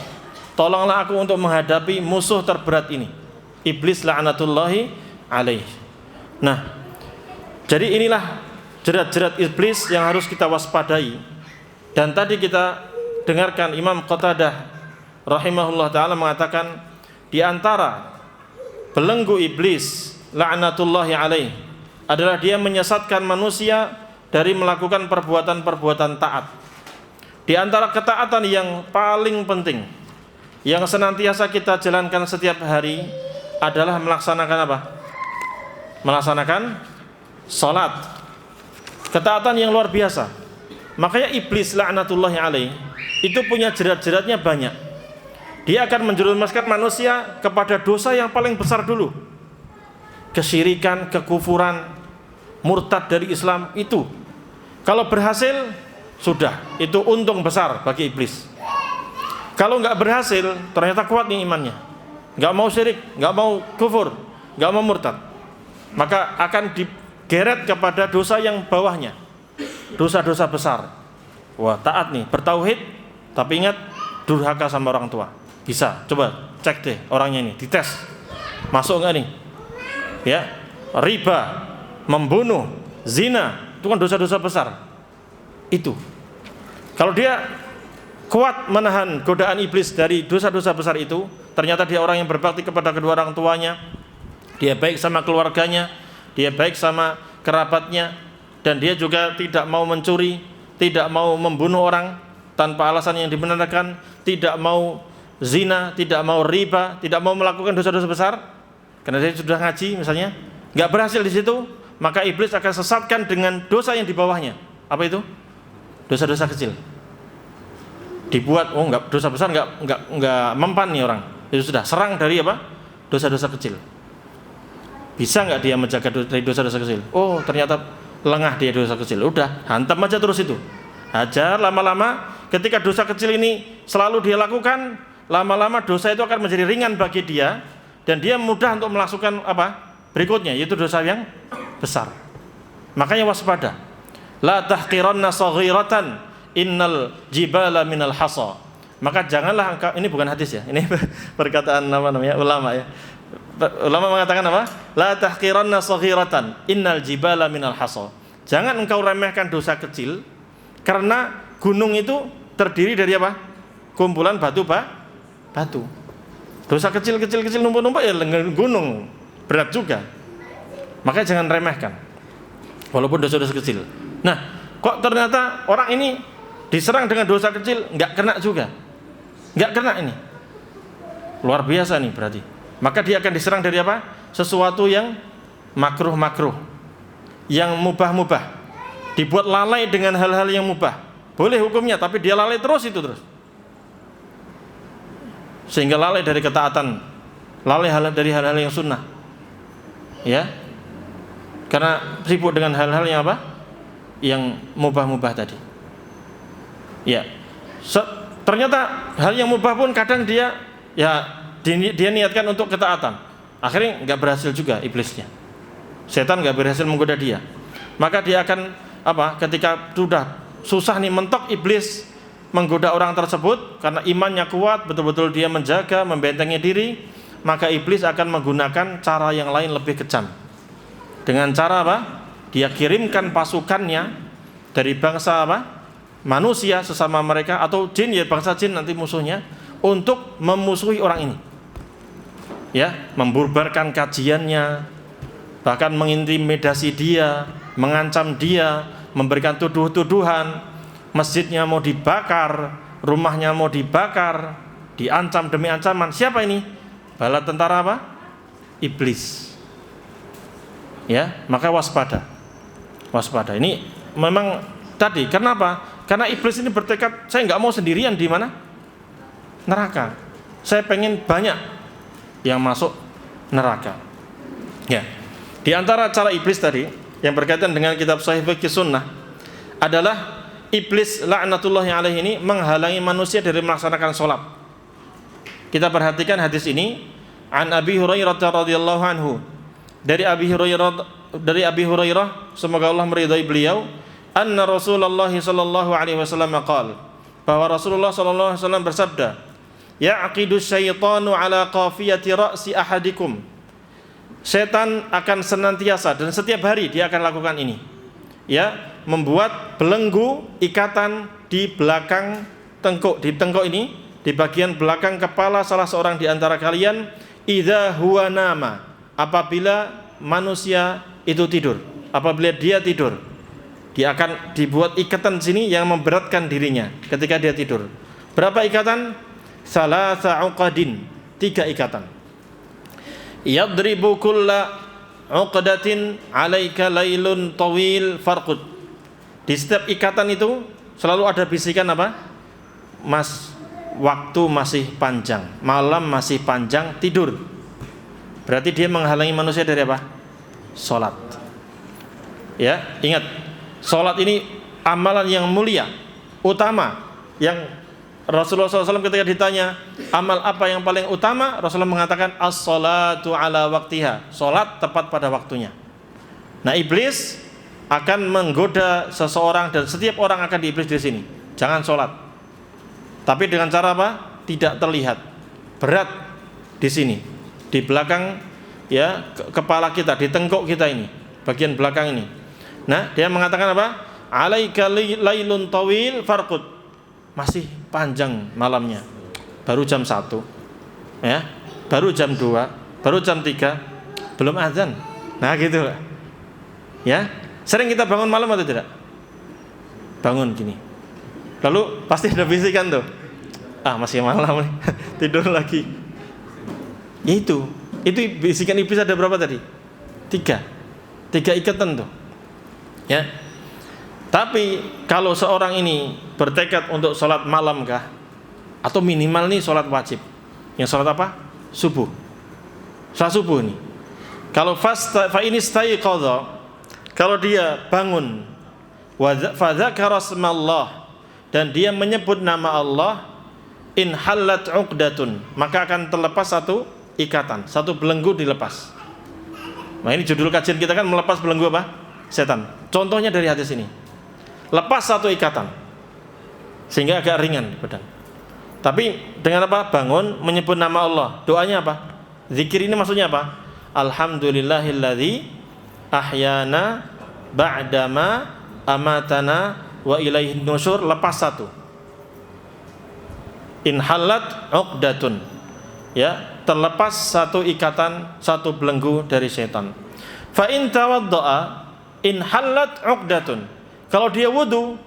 Tolonglah aku untuk menghadapi musuh terberat ini, iblis laknatullahi alaih. Nah, jadi inilah jerat-jerat iblis yang harus kita waspadai. Dan tadi kita dengarkan Imam Qatadah rahimahullah ta'ala mengatakan, di antara belenggu iblis laknatullahi alaih adalah dia menyesatkan manusia dari melakukan perbuatan-perbuatan taat. Di antara ketaatan yang paling penting yang senantiasa kita jalankan setiap hari adalah melaksanakan apa? Melaksanakan salat. Ketaatan yang luar biasa. Makanya iblis laknatullahi alaih itu punya jerat-jeratnya banyak. Dia akan menjerumuskan manusia kepada dosa yang paling besar dulu. Kesyirikan, kekufuran, murtad dari Islam itu. Kalau berhasil, sudah, itu untung besar bagi iblis. Kalau nggak berhasil, ternyata kuat nih imannya, nggak mau syirik, nggak mau kufur, nggak mau murtad, maka akan digeret kepada dosa yang bawahnya, dosa-dosa besar. Wah, taat nih, bertauhid, tapi ingat durhaka sama orang tua. Bisa, coba cek deh orangnya ini, dites, masuk nggak nih? Ya, riba, membunuh, zina, itu kan dosa-dosa besar. Itu, kalau dia kuat menahan godaan iblis dari dosa-dosa besar itu, ternyata dia orang yang berbakti kepada kedua orang tuanya, dia baik sama keluarganya, dia baik sama kerabatnya, dan dia juga tidak mau mencuri, tidak mau membunuh orang tanpa alasan yang dibenarkan, tidak mau zina, tidak mau riba, tidak mau melakukan dosa-dosa besar, karena dia sudah ngaji misalnya, nggak berhasil di situ, maka iblis akan sesatkan dengan dosa yang di bawahnya. Apa itu? Dosa-dosa kecil. Dibuat, oh nggak, dosa besar nggak mempan nih orang. Itu sudah serang dari apa? Dosa-dosa kecil. Bisa nggak dia menjaga dari dosa-dosa kecil? Oh ternyata lengah dia dosa kecil. Udah, hantam aja terus itu. Hajar lama-lama. Ketika dosa kecil ini selalu dia lakukan, lama-lama dosa itu akan menjadi ringan bagi dia, dan dia mudah untuk melakukan apa? Berikutnya, yaitu dosa yang besar. Makanya waspada. La tahqiranna saghiratan innal jibala minal hasa. Maka janganlah engkau, ini bukan hadis ya, ini perkataan ulama ya. Ulama mengatakan apa? La tahqiranna saghiratan innal jibala minal hasa. Jangan engkau remehkan dosa kecil, karena gunung itu terdiri dari apa? Kumpulan batu. Dosa kecil numpuk-numpuk ya gunung, berat juga. Makanya jangan remehkan, walaupun dosa-dosa kecil. Nah, kok ternyata orang ini diserang dengan dosa kecil, nggak kena juga, nggak kena ini, luar biasa nih berarti. Maka dia akan diserang dari apa? Sesuatu yang makruh, yang mubah, dibuat lalai dengan hal-hal yang mubah. Boleh hukumnya, tapi dia lalai terus, sehingga lalai dari ketaatan, lalai dari hal-hal yang sunnah, ya, karena sibuk dengan hal-hal yang apa? Yang mubah tadi. Ya, ternyata hal yang mubah pun kadang dia niatkan untuk ketaatan, akhirnya nggak berhasil juga iblisnya. Setan nggak berhasil menggoda dia, maka dia akan apa? Ketika sudah susah nih mentok iblis menggoda orang tersebut, karena imannya kuat, betul-betul dia menjaga, membentengi diri, maka iblis akan menggunakan cara yang lain lebih kejam. Dengan cara apa? Dia kirimkan pasukannya dari bangsa apa? Manusia sesama mereka, atau jin, ya bangsa jin nanti musuhnya, untuk memusuhi orang ini. Ya, membubarkan kajiannya, bahkan mengintimidasi dia, mengancam dia, memberikan tuduhan, masjidnya mau dibakar, rumahnya mau dibakar, diancam demi ancaman. Siapa ini? Bala tentara apa? Iblis. Ya, maka waspada. Ini memang tadi, kenapa? Karena iblis ini bertekad, saya nggak mau sendirian di mana? Neraka. Saya pengen banyak yang masuk neraka. Ya. Di antara cara iblis tadi yang berkaitan dengan kitab Sahih Fiqh Sunnah adalah iblis laknatullahi alaihi ini menghalangi manusia dari melaksanakan sholat. Kita perhatikan hadis ini, an Abi Hurairah radhiyallahu anhu, dari Abi Hurairah semoga Allah meridai beliau, anna Rasulullah sallallahu alaihi wasallam qala, bahwa Rasulullah sallallahu alaihi wasallam bersabda, ya'qidu syaitanu ala qafiyati ra'si ahadikum. Setan akan senantiasa dan setiap hari dia akan lakukan ini, ya, membuat belenggu ikatan di belakang tengkuk, di tengkuk ini, di bagian belakang kepala salah seorang di antara kalian, idza huwa nama, apabila manusia itu tidur, apabila dia tidur, dia akan dibuat ikatan sini yang memberatkan dirinya ketika dia tidur. Berapa ikatan? Salasa uqadin, 3 ikatan. Yadribu kulla uqdatin alaika lailun tawil farqud. Di setiap ikatan itu selalu ada bisikan apa? Mas, waktu masih panjang, malam masih panjang, tidur. Berarti dia menghalangi manusia dari apa? Salat. Ya, ingat, salat ini amalan yang mulia, utama, yang Rasulullah SAW ketika ditanya amal apa yang paling utama, Rasulullah mengatakan as-salatu ala waktiha, salat tepat pada waktunya. Nah, iblis akan menggoda seseorang dan setiap orang akan diiblis di sini. Jangan salat. Tapi dengan cara apa? Tidak terlihat. Berat di sini, di belakang ya kepala kita, di tengkuk kita ini, bagian belakang ini. Nah, dia mengatakan apa? Alaika lailun tawil farqud. Masih panjang malamnya. Baru jam 1. Ya. Baru jam 2, baru jam 3, belum azan. Nah, gitu. Ya. Sering kita bangun malam atau tidak? Bangun gini. Lalu pasti ada bisikan tuh. Ah, masih malam nih. Tidur lagi. Ya itu bisikan iblis ada berapa tadi? 3 ikatan tuh. Ya. Tapi kalau seorang ini bertekad untuk sholat malam kah? Atau minimal nih sholat wajib. Yang sholat apa? Subuh. Sholat subuh nih. Kalau fa ini staiqadha, kalau dia bangun fa dzakara smallah dan dia menyebut nama Allah, in halat 'uqdatun, maka akan terlepas satu ikatan, satu belenggu dilepas. Nah, ini judul kajian kita kan melepas belenggu apa? Setan. Contohnya dari hadis ini. Lepas satu ikatan sehingga agak ringan di badan. Tapi dengan apa? Bangun menyebut nama Allah. Doanya apa? Zikir ini maksudnya apa? Alhamdulillahilladzi ahyana ba'dama amatana wa ilaihin nusyur. Lepas satu. Inhalat 'uqdatun. Ya, terlepas satu ikatan, satu belenggu dari setan. Fa in tawaddaa inhalat 'uqdatun. Kalau dia wudu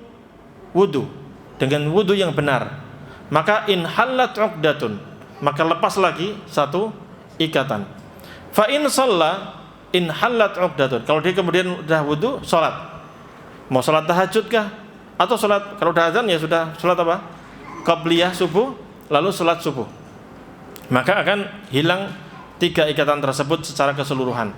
dengan wudu yang benar, maka inhalat 'uqdatun, maka lepas lagi satu ikatan. Fa in shalla inhalat 'uqdatun. Kalau dia kemudian sudah wudu, salat. Mau salat tahajud kah? Atau salat kalau udah azan ya sudah salat apa? Qabliyah subuh, lalu salat subuh. Maka akan hilang 3 ikatan tersebut secara keseluruhan.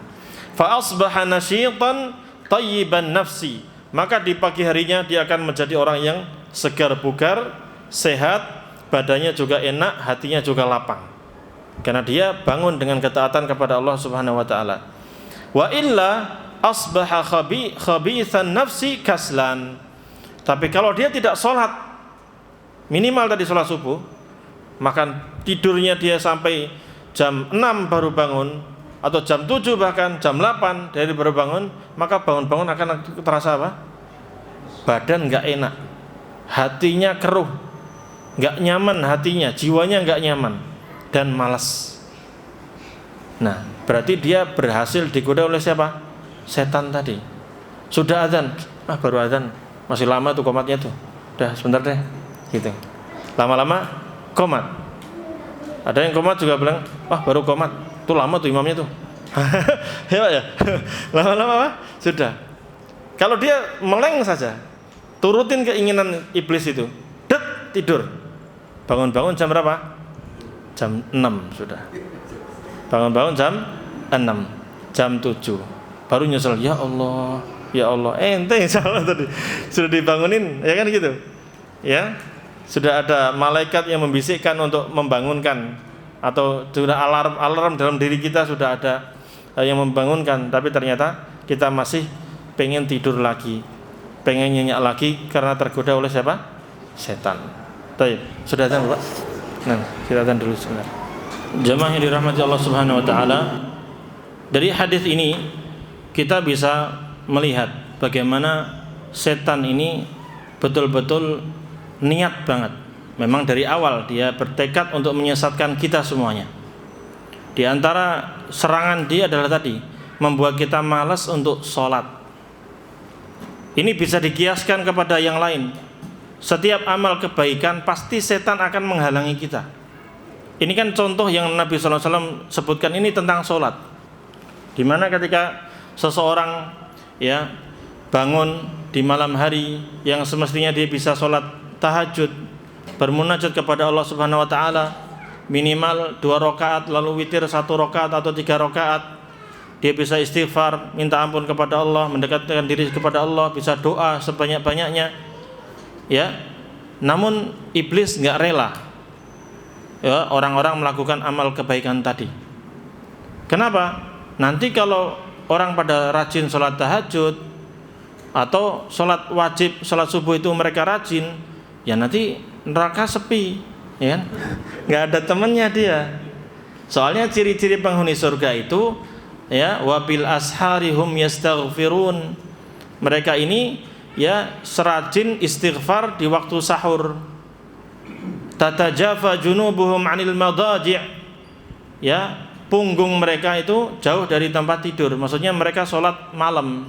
Fa asbaha nasyitan thayyiban nafsi. Maka di pagi harinya dia akan menjadi orang yang segar bugar, sehat, badannya juga enak, hatinya juga lapang. Karena dia bangun dengan ketaatan kepada Allah Subhanahu wa taala. Wa illa asbaha khabithan nafsi kaslan. Tapi kalau dia tidak sholat, minimal tadi sholat subuh, maka tidurnya dia sampai jam 6 baru bangun, atau jam 7 bahkan jam 8 dari baru bangun, maka bangun-bangun akan terasa apa? Badan enggak enak, hatinya keruh, enggak nyaman hatinya, jiwanya enggak nyaman dan malas. Nah, berarti dia berhasil digoda oleh siapa? Setan tadi. Sudah azan, baru azan, masih lama tuh komatnya tuh. Udah sebentar deh, gitu. Lama-lama komat. Ada yang komat juga bilang, baru komat. Tuh lama tuh imamnya tuh. Ya. Lama-lama apa? Sudah. Kalau dia meleng saja, turutin keinginan iblis itu, tidur. Bangun-bangun jam berapa? Jam 6 sudah. Bangun-bangun jam 6, jam 7. Baru nyesel, ya Allah, ente salah tadi. Sudah dibangunin, ya kan gitu. Ya. Sudah ada malaikat yang membisikkan untuk membangunkan, atau sudah alarm dalam diri kita sudah ada yang membangunkan, tapi ternyata kita masih pengen tidur lagi, pengen nyenyak lagi karena tergoda oleh siapa? Setan. Baik, sudah azan Pak? Nah, kita azan dulu sebentar. Jemaah yang dirahmati Allah Subhanahu wa taala, dari hadis ini kita bisa melihat bagaimana setan ini betul-betul niat banget. Memang dari awal dia bertekad untuk menyesatkan kita semuanya. Di antara serangan dia adalah tadi, membuat kita malas untuk sholat. Ini bisa dikiaskan kepada yang lain. Setiap amal kebaikan pasti setan akan menghalangi kita. Ini kan contoh yang Nabi SAW sebutkan ini tentang sholat. Dimana ketika seseorang ya bangun di malam hari yang semestinya dia bisa sholat tahajud, bermunajat kepada Allah Subhanahu wa taala minimal 2 rakaat, lalu witir 1 rakaat atau 3 rakaat. Dia bisa istighfar, minta ampun kepada Allah, mendekatkan diri kepada Allah, bisa doa sebanyak-banyaknya. Ya. Namun iblis enggak rela ya orang-orang melakukan amal kebaikan tadi. Kenapa? Nanti kalau orang pada rajin sholat tahajud atau sholat wajib, sholat subuh itu mereka rajin, ya nanti neraka sepi, ya kan? Nggak ada temannya dia. Soalnya ciri-ciri penghuni surga itu, ya, wabil asharihum yastaghfirun. Mereka ini ya serajin istighfar di waktu sahur. Tatajafa junubuhum 'anil madaji'. Ya, punggung mereka itu jauh dari tempat tidur. Maksudnya mereka sholat malam,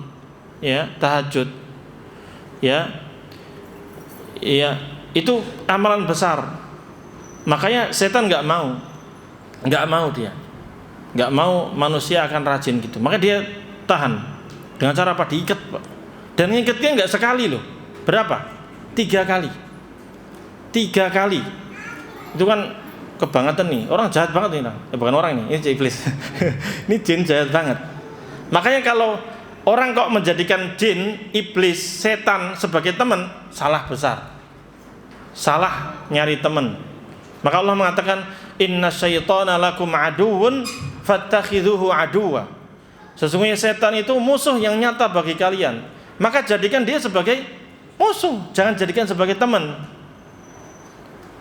ya, tahajud. Ya. Ya, itu amalan besar. Makanya setan nggak mau dia, nggak mau manusia akan rajin gitu. Maka dia tahan dengan cara apa? Diikat, Pak. Dan ngikatnya nggak sekali loh. Berapa? 3 kali. 3 kali. Itu kan kebangetan nih. Orang jahat banget nih. Bukan orang ini iblis. Ini jin jahat banget. Makanya kalau orang kok menjadikan jin, iblis, setan sebagai teman, salah besar. Salah nyari teman. Maka Allah mengatakan inna syaitana lakum aduwwun fattakhidhuhu aduwwa. Sesungguhnya setan itu musuh yang nyata bagi kalian. Maka jadikan dia sebagai musuh, jangan jadikan sebagai teman.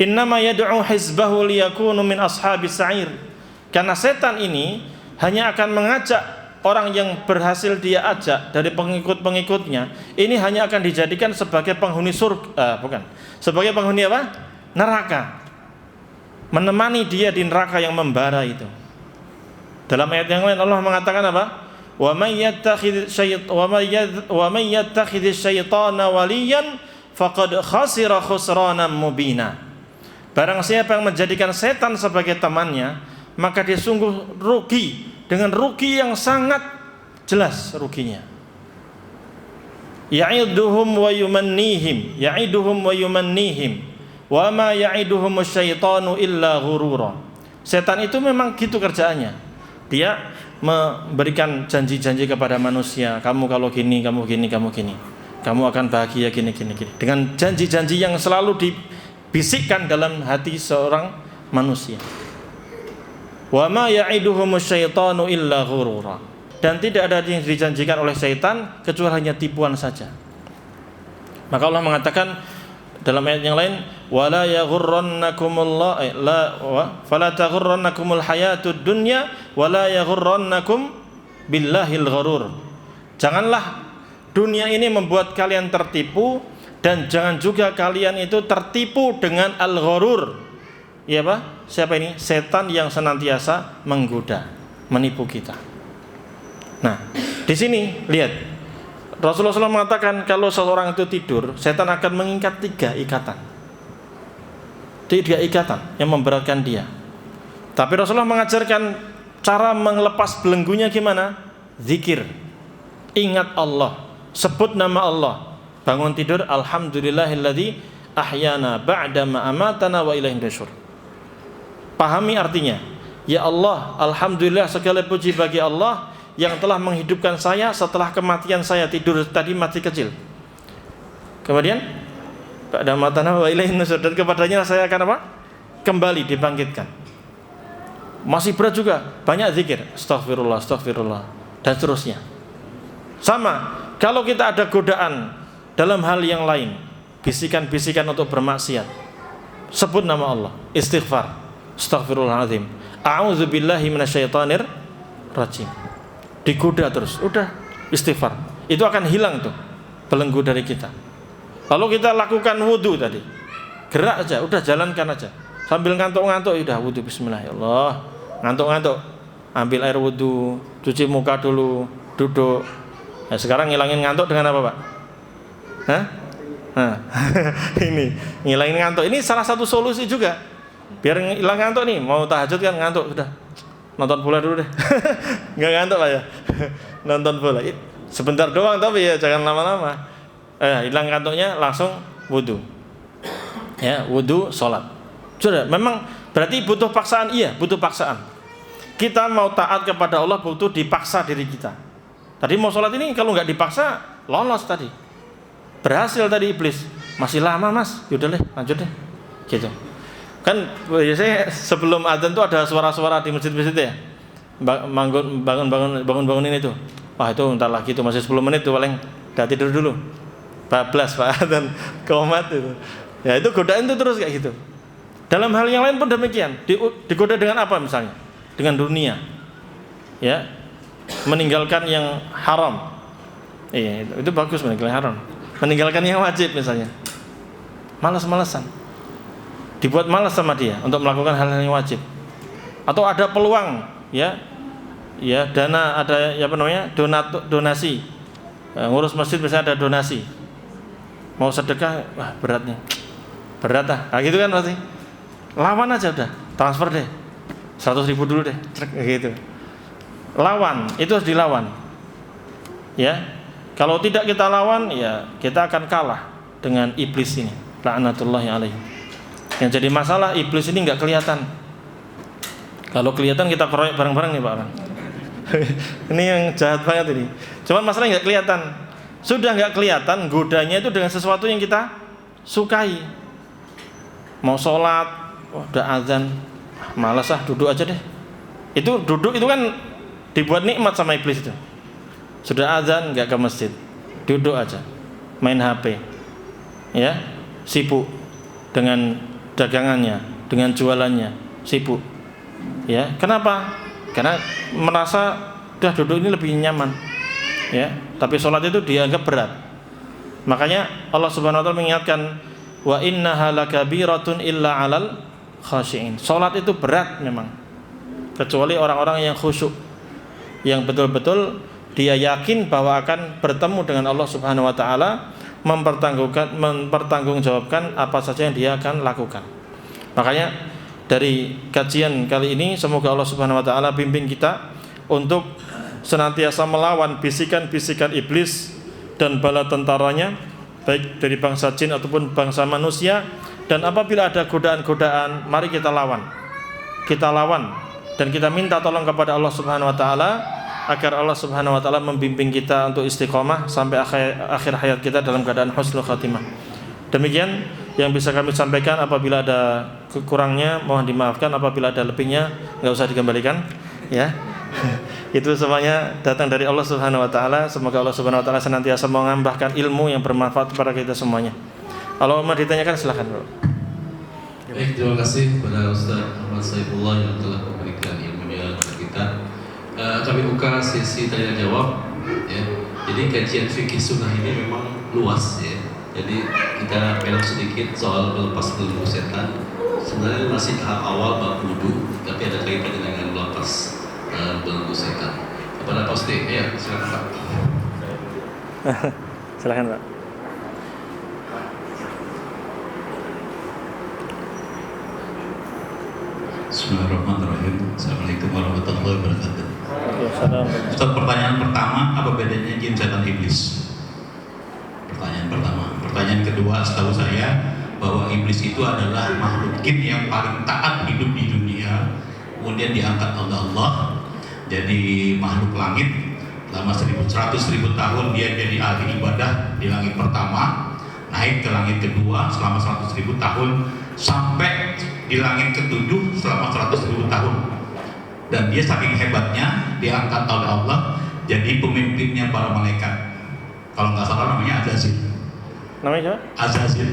Innama yad'u hizbahu liyakunu min ashabis sa'ir. Karena setan ini hanya akan mengajak orang yang berhasil dia ajak dari pengikut-pengikutnya, ini hanya akan dijadikan sebagai penghuni surga, sebagai penghuni apa? Neraka. Menemani dia di neraka yang membara itu. Dalam ayat yang lain Allah mengatakan apa? Wa may yattakhidz syaitana waliyan faqad khasira khusranan mubina. Barang siapa yang menjadikan setan sebagai temannya, maka dia sungguh rugi dengan rugi yang sangat jelas ruginya. Ya'iduhum wa yumannihim, wa ma ya'iduhum asyaitanu illa ghurura. Setan itu memang gitu kerjaannya. Dia memberikan janji-janji kepada manusia, kamu kalau gini, kamu gini, kamu akan bahagia gini. Dengan janji-janji yang selalu dibisikkan dalam hati seorang manusia. Wa ma ya'iduhum asyaitanu illa ghurura. Dan tidak ada yang dijanjikan oleh syaitan kecuali hanya tipuan saja. Maka Allah mengatakan dalam ayat yang lain, wala yaghurrannakumullah fala taghurrannakumul hayatud dunya wala yaghurrannakum billahil gharur. Janganlah dunia ini membuat kalian tertipu, dan jangan juga kalian itu tertipu dengan al-gharur. Ya Pak, siapa ini? Setan yang senantiasa menggoda, menipu kita. Nah, di sini lihat Rasulullah SAW mengatakan kalau seseorang itu tidur, setan akan mengikat 3 ikatan. 3 ikatan yang memberatkan dia. Tapi Rasulullah mengajarkan cara melepas belenggunya gimana? Zikir. Ingat Allah, sebut nama Allah. Bangun tidur, alhamdulillahilladzi ahyana ba'da ma amatana wa ilaihi nusyur. Pahami artinya. Ya Allah, alhamdulillah segala puji bagi Allah yang telah menghidupkan saya setelah kematian saya tidur tadi mati kecil. Kemudian ba'da matana wa ilaihi nusyur, dan kepadanya saya akan apa? Kembali dibangkitkan. Masih berat juga, banyak zikir, astaghfirullah dan seterusnya. Sama, kalau kita ada godaan dalam hal yang lain, bisikan-bisikan untuk bermaksiat, sebut nama Allah, istighfar, astaghfirullahaladzim, a'udzubillahi minasyaitonir rajim. Digoda terus, udah istighfar, itu akan hilang tuh belenggu dari kita. Lalu kita lakukan wudu tadi, gerak aja, udah jalankan aja, sambil ngantuk-ngantuk, udah wudu, bismillah, ngantuk-ngantuk, ambil air wudu, cuci muka dulu, duduk. Nah, sekarang ngilangin ngantuk dengan apa Pak? Ini ngilangin ngantuk, ini salah satu solusi juga biar hilang ngantuk nih. Mau tahajud kan ngantuk, udah nonton bola dulu deh. Nggak ngantuk Pak ya. Nonton bola sebentar doang, tapi ya jangan lama-lama. Hilang ngantuknya langsung wudu. Ya, wudu, sholat. Sudah, memang berarti butuh paksaan, iya, butuh paksaan. Kita mau taat kepada Allah butuh dipaksa diri kita. Tadi mau sholat ini kalau nggak dipaksa, lolos tadi. Berhasil tadi iblis. Masih lama mas, yaudah deh, lanjut deh. Gitu. Kan biasanya sebelum adzan tuh ada suara-suara di masjid-masjid ya. Bangun ini tuh. Wah itu ntar lagi tuh masih 10 menit tuh paling. Udah tidur dulu. Bablas Pak adzan qomat itu. Ya itu godaan itu terus kayak gitu. Dalam hal yang lain pun demikian. Digoda dengan apa misalnya? Dengan dunia. Ya. Meninggalkan yang haram. Iya, itu bagus meninggalkan yang haram. Meninggalkan yang wajib misalnya. Malas-malasan. Dibuat malas sama dia untuk melakukan hal-hal yang wajib. Atau ada peluang, ya. Ya, dana ada apa namanya? Donasi. Ngurus masjid misalnya ada donasi. Mau sedekah, wah berat nih. Berat ah. Nah, gitu kan pasti. Lawan aja udah, transfer deh. 100.000 dulu deh. Gitu. Lawan, itu harus dilawan. Ya. Kalau tidak kita lawan, ya kita akan kalah dengan iblis ini. La'natullahi alaihi. Yang jadi masalah iblis ini enggak kelihatan. Kalau kelihatan kita keroyok bareng-bareng nih Pak Orang. Ini yang jahat banget ini. Cuman masalahnya enggak kelihatan. Sudah enggak kelihatan, godanya itu dengan sesuatu yang kita sukai. Mau sholat, udah azan, malas ah duduk aja deh. Itu duduk itu kan dibuat nikmat sama iblis itu. Sudah azan enggak ke masjid, duduk aja, main HP, ya, sibuk dengan dagangannya, dengan jualannya, sibuk, ya. Kenapa? Karena merasa udah duduk ini lebih nyaman, ya. Tapi sholat itu dianggap berat. Makanya Allah Subhanahu Wa Taala mengingatkan, wa innaha lakabiratun illa 'alal khashiin. Sholat itu berat memang, kecuali orang-orang yang khusyuk, yang betul-betul dia yakin bahwa akan bertemu dengan Allah Subhanahu Wa Taala, mempertanggungjawabkan apa saja yang dia akan lakukan. Makanya dari kajian kali ini semoga Allah Subhanahu Wa Taala bimbing kita untuk senantiasa melawan bisikan-bisikan iblis dan bala tentaranya, baik dari bangsa jin ataupun bangsa manusia. Dan apabila ada godaan-godaan, mari kita lawan dan kita minta tolong kepada Allah Subhanahu Wa Taala agar Allah Subhanahu Wa Taala membimbing kita untuk istiqomah sampai akhir hayat kita dalam keadaan husnul khatimah. Demikian yang bisa kami sampaikan. Apabila ada kurangnya mohon dimaafkan, apabila ada lebihnya nggak usah dikembalikan, ya. Itu semuanya datang dari Allah Subhanahu Wa Taala. Semoga Allah Subhanahu Wa Taala senantiasa menambahkan ilmu yang bermanfaat kepada kita semuanya. Kalau mau ditanyakan silakan, Bro. Baik, terima kasih kepada Ustaz Ahmad Saifullah yang telah memberikan ilmunya kepada kita. Kami buka sesi tanya jawab, ya. Jadi kajian fikih sunnah ini memang luas, ya. Jadi kita belok sedikit soal melepas belenggu setan. Sebenarnya masih tahap awal bab wudu, tapi ada kaitannya dengan melepas belenggu setan. Kepada Pak Ustaz, ya silakan Pak. Silakan Pak. Bismillahirrahmanirrahim. Assalamualaikum warahmatullahi wabarakatuh. Ustaz, pertanyaan pertama, apa bedanya jin, setan, iblis? Pertanyaan pertama. Pertanyaan kedua, setahu saya bahwa iblis itu adalah makhluk jin yang paling taat hidup di dunia, kemudian diangkat oleh Allah jadi makhluk langit. Selama 100.000 tahun dia jadi ahli ibadah di langit pertama, naik ke langit kedua selama 100.000 tahun, sampai di langit ketujuh selama 100.000 tahun. Dan dia saking hebatnya diangkat oleh Allah jadi pemimpinnya para malaikat. Kalau nggak salah namanya Azazil. Namanya siapa? Azazil.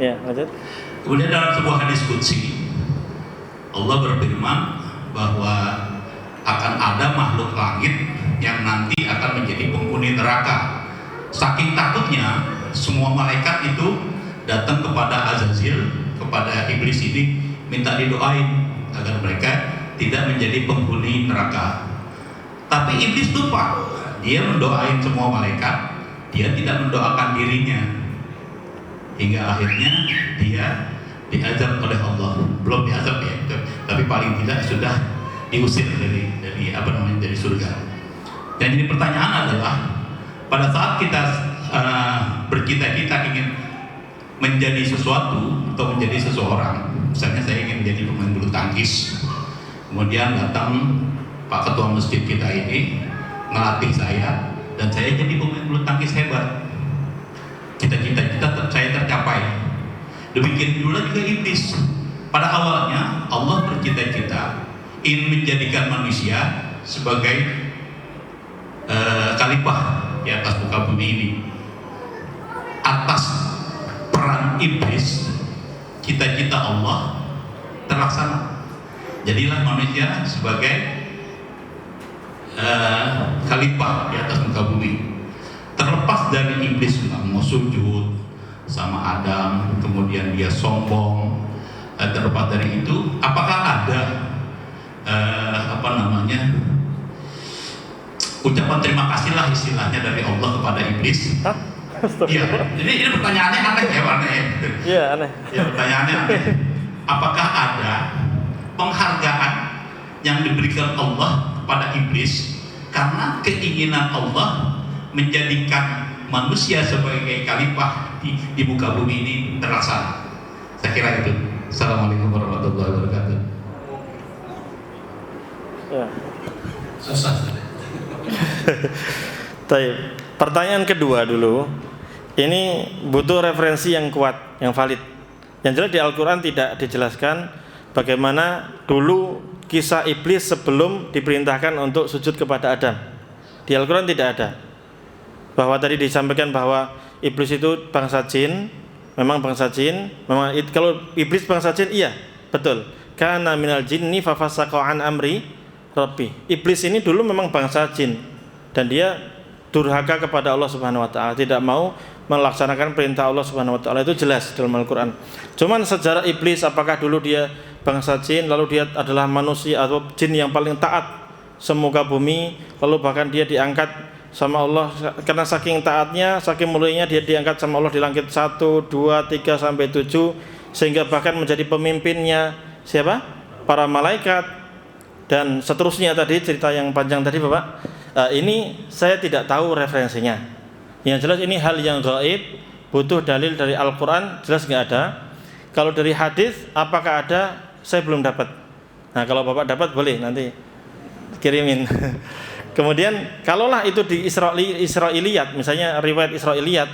Ya, lanjut. Kemudian dalam sebuah hadis qudsi Allah berfirman bahwa akan ada makhluk langit yang nanti akan menjadi penghuni neraka. Saking takutnya semua malaikat itu datang kepada Azazil, kepada iblis ini, minta didoain agar mereka tidak menjadi penghuni neraka. Tapi iblis lupa, dia mendoain semua malaikat, dia tidak mendoakan dirinya, hingga akhirnya dia diazab oleh Allah. Belum diazab ya, tapi paling tidak sudah diusir dari surga. Dan jadi pertanyaan adalah, pada saat kita bercita-cita ingin menjadi sesuatu atau menjadi seseorang. Misalnya saya ingin menjadi pemain bulu tangkis, kemudian datang Pak Ketua Masjid kita ini ngelatih saya, dan saya jadi pemain bulu tangkis hebat. Cita-cita saya tercapai. Demikian pula juga iblis. Pada awalnya Allah bercita-cita ingin menjadikan manusia sebagai khalifah di atas muka bumi ini. Atas peran iblis, cita-cita Allah terlaksana. Jadilah manusia sebagai khalifah di atas muka bumi. Terlepas dari iblis nggak mau sujud sama Adam, kemudian dia sombong. Terlepas dari itu, apakah ada ucapan terima kasih lah istilahnya dari Allah kepada iblis? Iya, ini pertanyaannya aneh ya, aneh. Iya, aneh. Ya, pertanyaannya aneh. Apakah ada penghargaan yang diberikan Allah kepada iblis karena keinginan Allah menjadikan manusia sebagai khalifah di muka bumi ini terlaksana? Saya kira itu. Assalamualaikum warahmatullahi wabarakatuh. Ya. Susah. Baik. Pertanyaan kedua dulu. Ini butuh referensi yang kuat, yang valid. Yang jelas di Al-Quran tidak dijelaskan bagaimana dulu kisah iblis sebelum diperintahkan untuk sujud kepada Adam. Di Al-Quran tidak ada. Bahwa tadi disampaikan bahwa iblis itu bangsa jin, memang bangsa jin. Memang kalau iblis bangsa jin, iya, betul. Kana minal jinni fafasaqa an amri rabbi. Iblis ini dulu memang bangsa jin dan dia durhaka kepada Allah Subhanahu wa taala, tidak mau melaksanakan perintah Allah Subhanahu wa taala. Itu jelas dalam Al-Qur'an. Cuman sejarah iblis, apakah dulu dia bangsa jin lalu dia adalah manusia atau jin yang paling taat semuka bumi, lalu bahkan dia diangkat sama Allah karena saking taatnya, saking mulianya dia diangkat sama Allah di langit 1, 2, 3 sampai 7, sehingga bahkan menjadi pemimpinnya siapa? Para malaikat dan seterusnya tadi, cerita yang panjang tadi Bapak. Ini saya tidak tahu referensinya. Yang jelas ini hal yang gaib, butuh dalil dari Al-Quran, jelas nggak ada. Kalau dari hadis, apakah ada? Saya belum dapat. Nah, kalau Bapak dapat boleh nanti kirimin. Kemudian, kalaulah itu di Israiliyat, misalnya riwayat Israiliyat,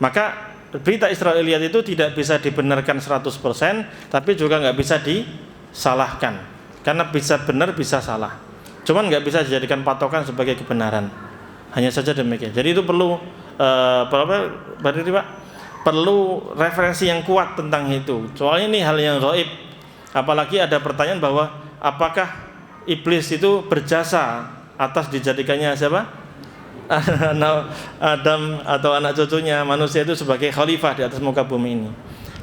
maka berita Israiliyat itu tidak bisa dibenarkan 100%, tapi juga nggak bisa disalahkan. Karena bisa benar, bisa salah. Cuman nggak bisa dijadikan patokan sebagai kebenaran. Hanya saja demikian. Jadi itu perlu berarti Pak, perlu referensi yang kuat tentang itu. Soalnya ini hal yang gaib. Apalagi ada pertanyaan bahwa apakah iblis itu berjasa atas dijadikannya siapa? Adam atau anak cucunya manusia itu sebagai khalifah di atas muka bumi ini.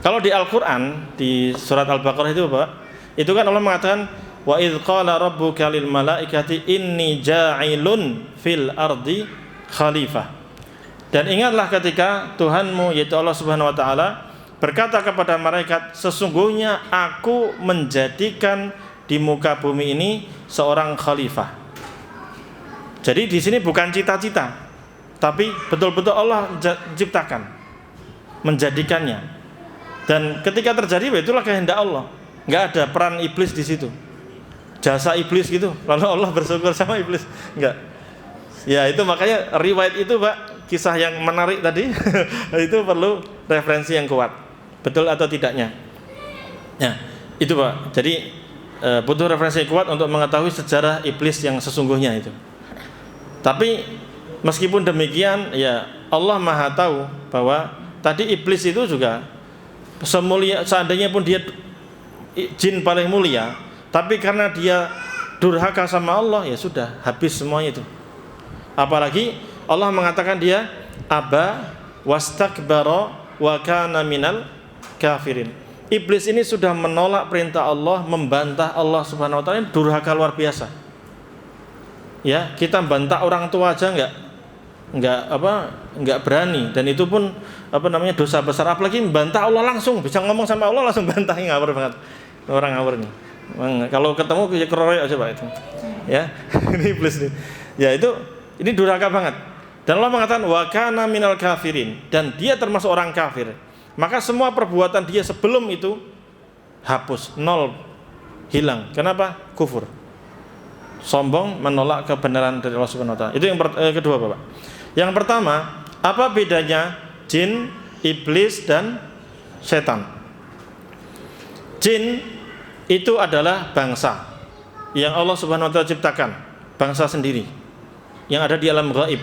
Kalau di Al-Qur'an di surat Al-Baqarah itu Pak, itu kan Allah mengatakan wa idz qala rabbuka lil malaikati inni ja'ilun fil ardi khalifah. Dan ingatlah ketika Tuhanmu yaitu Allah Subhanahu wa taala berkata kepada malaikat, sesungguhnya aku menjadikan di muka bumi ini seorang khalifah. Jadi di sini bukan cita-cita, tapi betul-betul Allah ciptakan, menjadikannya. Dan ketika terjadi itulah kehendak Allah. Enggak ada peran iblis di situ. Jasa iblis gitu, lalu Allah bersyukur sama iblis, enggak. Ya itu makanya riwayat itu Pak, kisah yang menarik tadi itu perlu referensi yang kuat, betul atau tidaknya. Ya itu Pak, jadi butuh referensi yang kuat untuk mengetahui sejarah iblis yang sesungguhnya itu. Tapi meskipun demikian, ya Allah Maha tahu bahwa tadi iblis itu juga semulia, seandainya pun dia jin paling mulia, tapi karena dia durhaka sama Allah, ya sudah habis semuanya itu. Apalagi Allah mengatakan dia aba wastakbara wa kana minal kafirin. Iblis ini sudah menolak perintah Allah, membantah Allah Subhanahu wa taala, durhaka luar biasa. Ya, kita bantah orang tua aja enggak berani, dan itu pun dosa besar, apalagi membantah Allah langsung, bisa ngomong sama Allah langsung bantah, ngawur banget. Orang ngawur nih. Kalau ketemu keroyok aja Pak itu. Ya, ini iblis nih. Ya ini durhaka banget. Dan Allah mengatakan wa kana minal kafirin, dan dia termasuk orang kafir. maka semua perbuatan dia sebelum itu hapus, nol, hilang. Kenapa? Kufur. Sombong, menolak kebenaran dari Allah Subhanahu wa taala. Itu yang kedua, Bapak. Yang pertama, apa bedanya jin, iblis dan setan? Jin itu adalah bangsa yang Allah Subhanahu wa taala ciptakan, bangsa sendiri yang ada di alam gaib.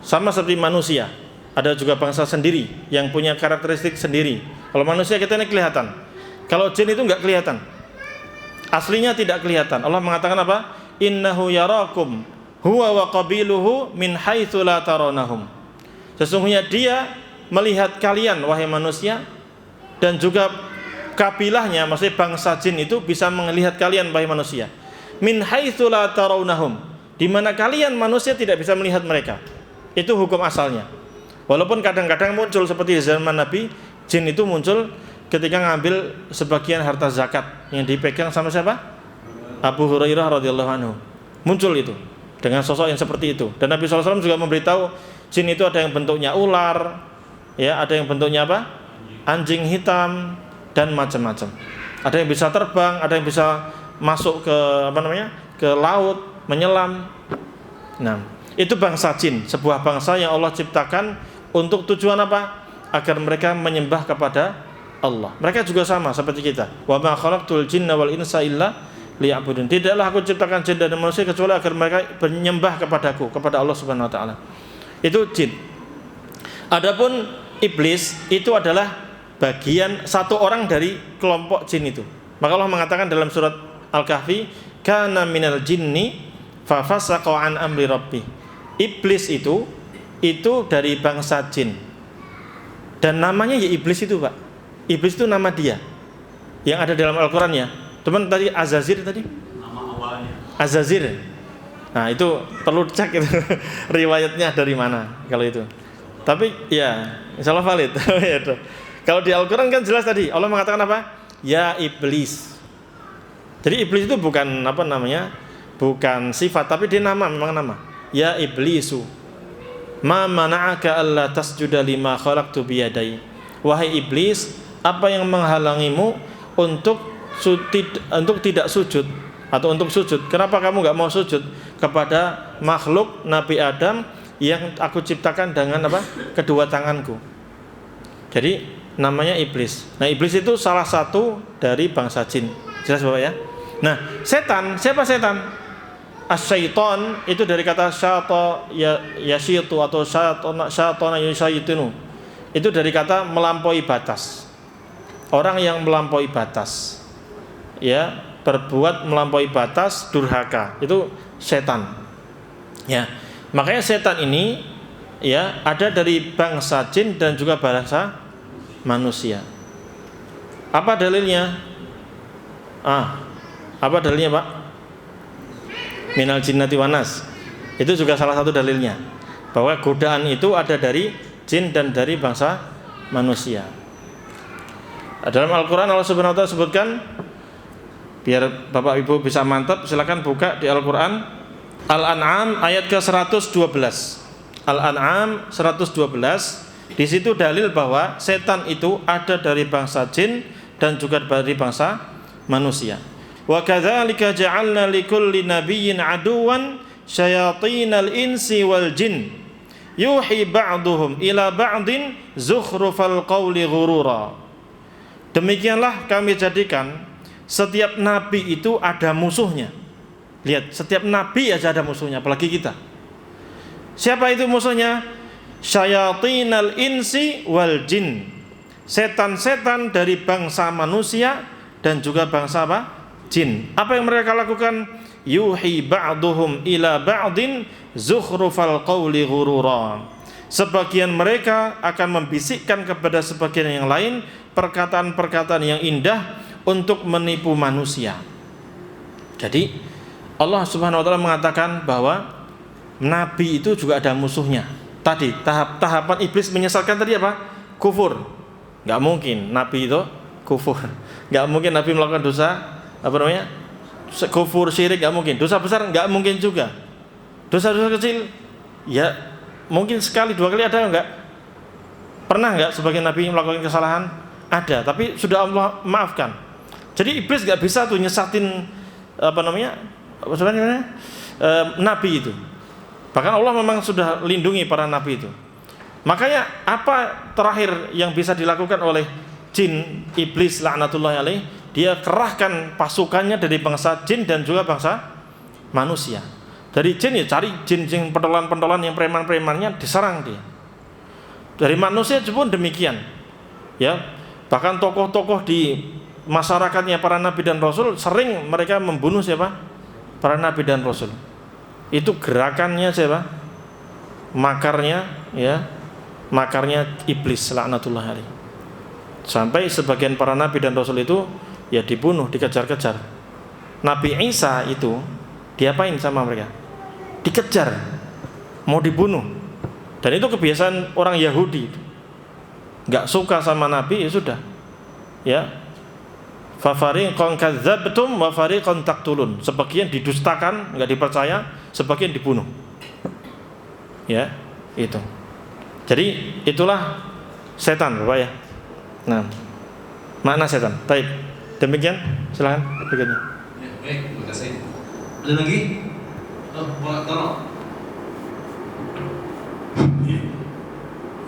Sama seperti manusia, ada juga bangsa sendiri yang punya karakteristik sendiri. Kalau manusia kita ini kelihatan, kalau jin itu enggak kelihatan, aslinya tidak kelihatan. Allah mengatakan apa? Innahu yarakum huwa wa qabiluhu min haitsu la tarawnahum. Sesungguhnya dia melihat kalian wahai manusia, dan juga kabilahnya, maksudnya bangsa jin itu bisa melihat kalian wahai manusia, min haitsu la tarawnahum, di mana kalian manusia tidak bisa melihat mereka. Itu hukum asalnya. Walaupun kadang-kadang muncul seperti di zaman Nabi, jin itu muncul ketika ngambil sebagian harta zakat yang dipegang sama siapa? Abu Hurairah radhiyallahu anhu. Muncul itu dengan sosok yang seperti itu. Dan Nabi SAW juga memberitahu jin itu ada yang bentuknya ular, ya, ada yang bentuknya apa? Anjing hitam dan macam-macam. Ada yang bisa terbang, ada yang bisa masuk ke ke laut, menyelam. Nah, itu bangsa jin, sebuah bangsa yang Allah ciptakan untuk tujuan apa? Agar mereka menyembah kepada Allah. Mereka juga sama seperti kita. Wa ma khalaqtul jinna wal insa illa liya'budun. Tidaklah aku ciptakan jin dan manusia kecuali agar mereka menyembah kepadaku, kepada Allah Subhanahu wa taala. Itu jin. Adapun iblis itu adalah bagian satu orang dari kelompok jin itu. Maka Allah mengatakan dalam surat Al-Kahfi, kana minal jinni fa fasaqa an amri rabbih. Iblis itu dari bangsa jin. Dan namanya ya iblis itu, Pak. Iblis itu nama dia yang ada dalam Al-Qur'an ya. Teman tadi Azazir tadi? Nama awalnya. Azazir. Nah, itu perlu cek itu riwayatnya dari mana kalau itu. Tapi ya, insyaallah valid. Kalau di Al-Qur'an kan jelas tadi Allah mengatakan apa? Ya iblis. Jadi iblis itu bukan bukan sifat, tapi dia nama, memang nama. Ya iblisu, ma mana'aka alla tasjuda lima khalaqtu biyadai. Wahai iblis, apa yang menghalangimu untuk tidak sujud atau untuk sujud? Kenapa kamu enggak mau sujud kepada makhluk Nabi Adam yang aku ciptakan dengan kedua tanganku? Jadi namanya iblis. Nah, iblis itu salah satu dari bangsa jin. Jelas Bapak ya? Nah, setan, siapa setan? As-syaitan itu dari kata syata yasyitu atau syatana yusyayitinu. Itu dari kata melampaui batas. Orang yang melampaui batas, ya, berbuat melampaui batas, durhaka, itu setan. Ya. Makanya setan ini ya ada dari bangsa jin dan juga bangsa manusia. Apa dalilnya? Apa dalilnya, Pak? Minal jinnati wanas. Itu juga salah satu dalilnya, bahwa godaan itu ada dari jin dan dari bangsa manusia. Dalam Al-Quran Allah Subhanahu wa taala sebutkan, biar Bapak Ibu bisa mantap, silakan buka di Al-Quran Al-An'am ayat ke-112. Al-An'am 112. Di situ dalil bahwa setan itu ada dari bangsa jin dan juga dari bangsa manusia. Wa kadzalika ja'alna likulli nabiyyin aduwan syayatinal insi wal jin yuhi ba'duhum ila ba'din zukhrufal qawli ghurura. Demikianlah kami jadikan setiap nabi itu ada musuhnya. Lihat, setiap nabi aja ada musuhnya, apalagi kita. Siapa itu musuhnya? Syayatinal insi wal jin. Setan-setan dari bangsa manusia dan juga bangsa jin. Apa yang mereka lakukan? Yuhi ba'duhum ila ba'din zukhrufal qawli ghurura. Sebagian mereka akan membisikkan kepada sebagian yang lain perkataan-perkataan yang indah untuk menipu manusia. Jadi Allah Subhanahu wa taala mengatakan bahwa nabi itu juga ada musuhnya. Tadi tahapan iblis menyesatkan tadi apa? Kufur. Enggak mungkin nabi itu kufur. Enggak mungkin nabi melakukan dosa kufur, syirik, enggak mungkin. Dosa besar enggak mungkin juga. Dosa-dosa kecil ya mungkin sekali dua kali ada enggak? Pernah nggak sebagian nabi melakukan kesalahan? Ada, tapi sudah Allah maafkan. Jadi iblis nggak bisa tuh nyesatin nabi itu. Bahkan Allah memang sudah lindungi para nabi itu. Makanya apa terakhir yang bisa dilakukan oleh jin iblis laknatullahi alaih? Dia kerahkan pasukannya dari bangsa jin dan juga bangsa manusia. Dari jin ya cari jin pentolan-pentolan yang preman-premannya diserang dia. Dari manusia pun demikian. Ya, bahkan tokoh-tokoh di masyarakatnya para nabi dan rasul sering mereka membunuh siapa? Para nabi dan rasul. Itu gerakannya siapa? Makarnya iblis laknatullah alaih. Sampai sebagian para nabi dan rasul itu ya dibunuh, dikejar-kejar. Nabi Isa itu diapain sama mereka? Dikejar, mau dibunuh. Dan itu kebiasaan orang Yahudi. Enggak suka sama nabi ya sudah. Ya. Fa fariqan kadzdzabtum wa fariqan taqtulun. Sebagian didustakan, enggak dipercaya, sebagian dibunuh. Ya, itu. Jadi itulah setan, Bapak ya. Nah, makna setan. Baik. Demikian, silakan berikutnya. Ya, baik, terima kasih. Ada lagi? Pak Tono.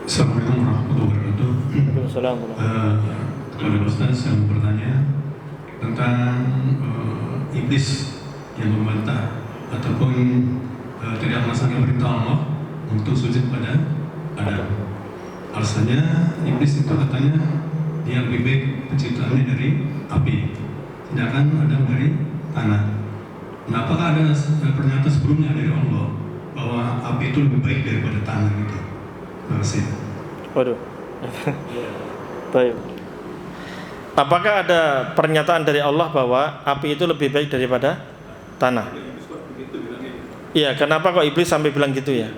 Assalamualaikum warahmatullahi wabarakatuh. Waalaikumsalam. Kepada Ustaz, saya mau bertanya tentang iblis yang membantah ataupun tidak melaksanakan perintah Allah untuk sujud pada Adam. Alasannya iblis itu katanya dia lebih baik penciptaannya dari api, sedangkan Adam dari tanah. Nah, apakah ada pernyataan sebelumnya dari Allah bahwa api itu lebih baik daripada tanah gitu? Terima kasih. Waduh. Baik. Apakah ada pernyataan dari Allah bahwa api itu lebih baik daripada tanah? Iya, kenapa kok iblis sampai bilang gitu ya?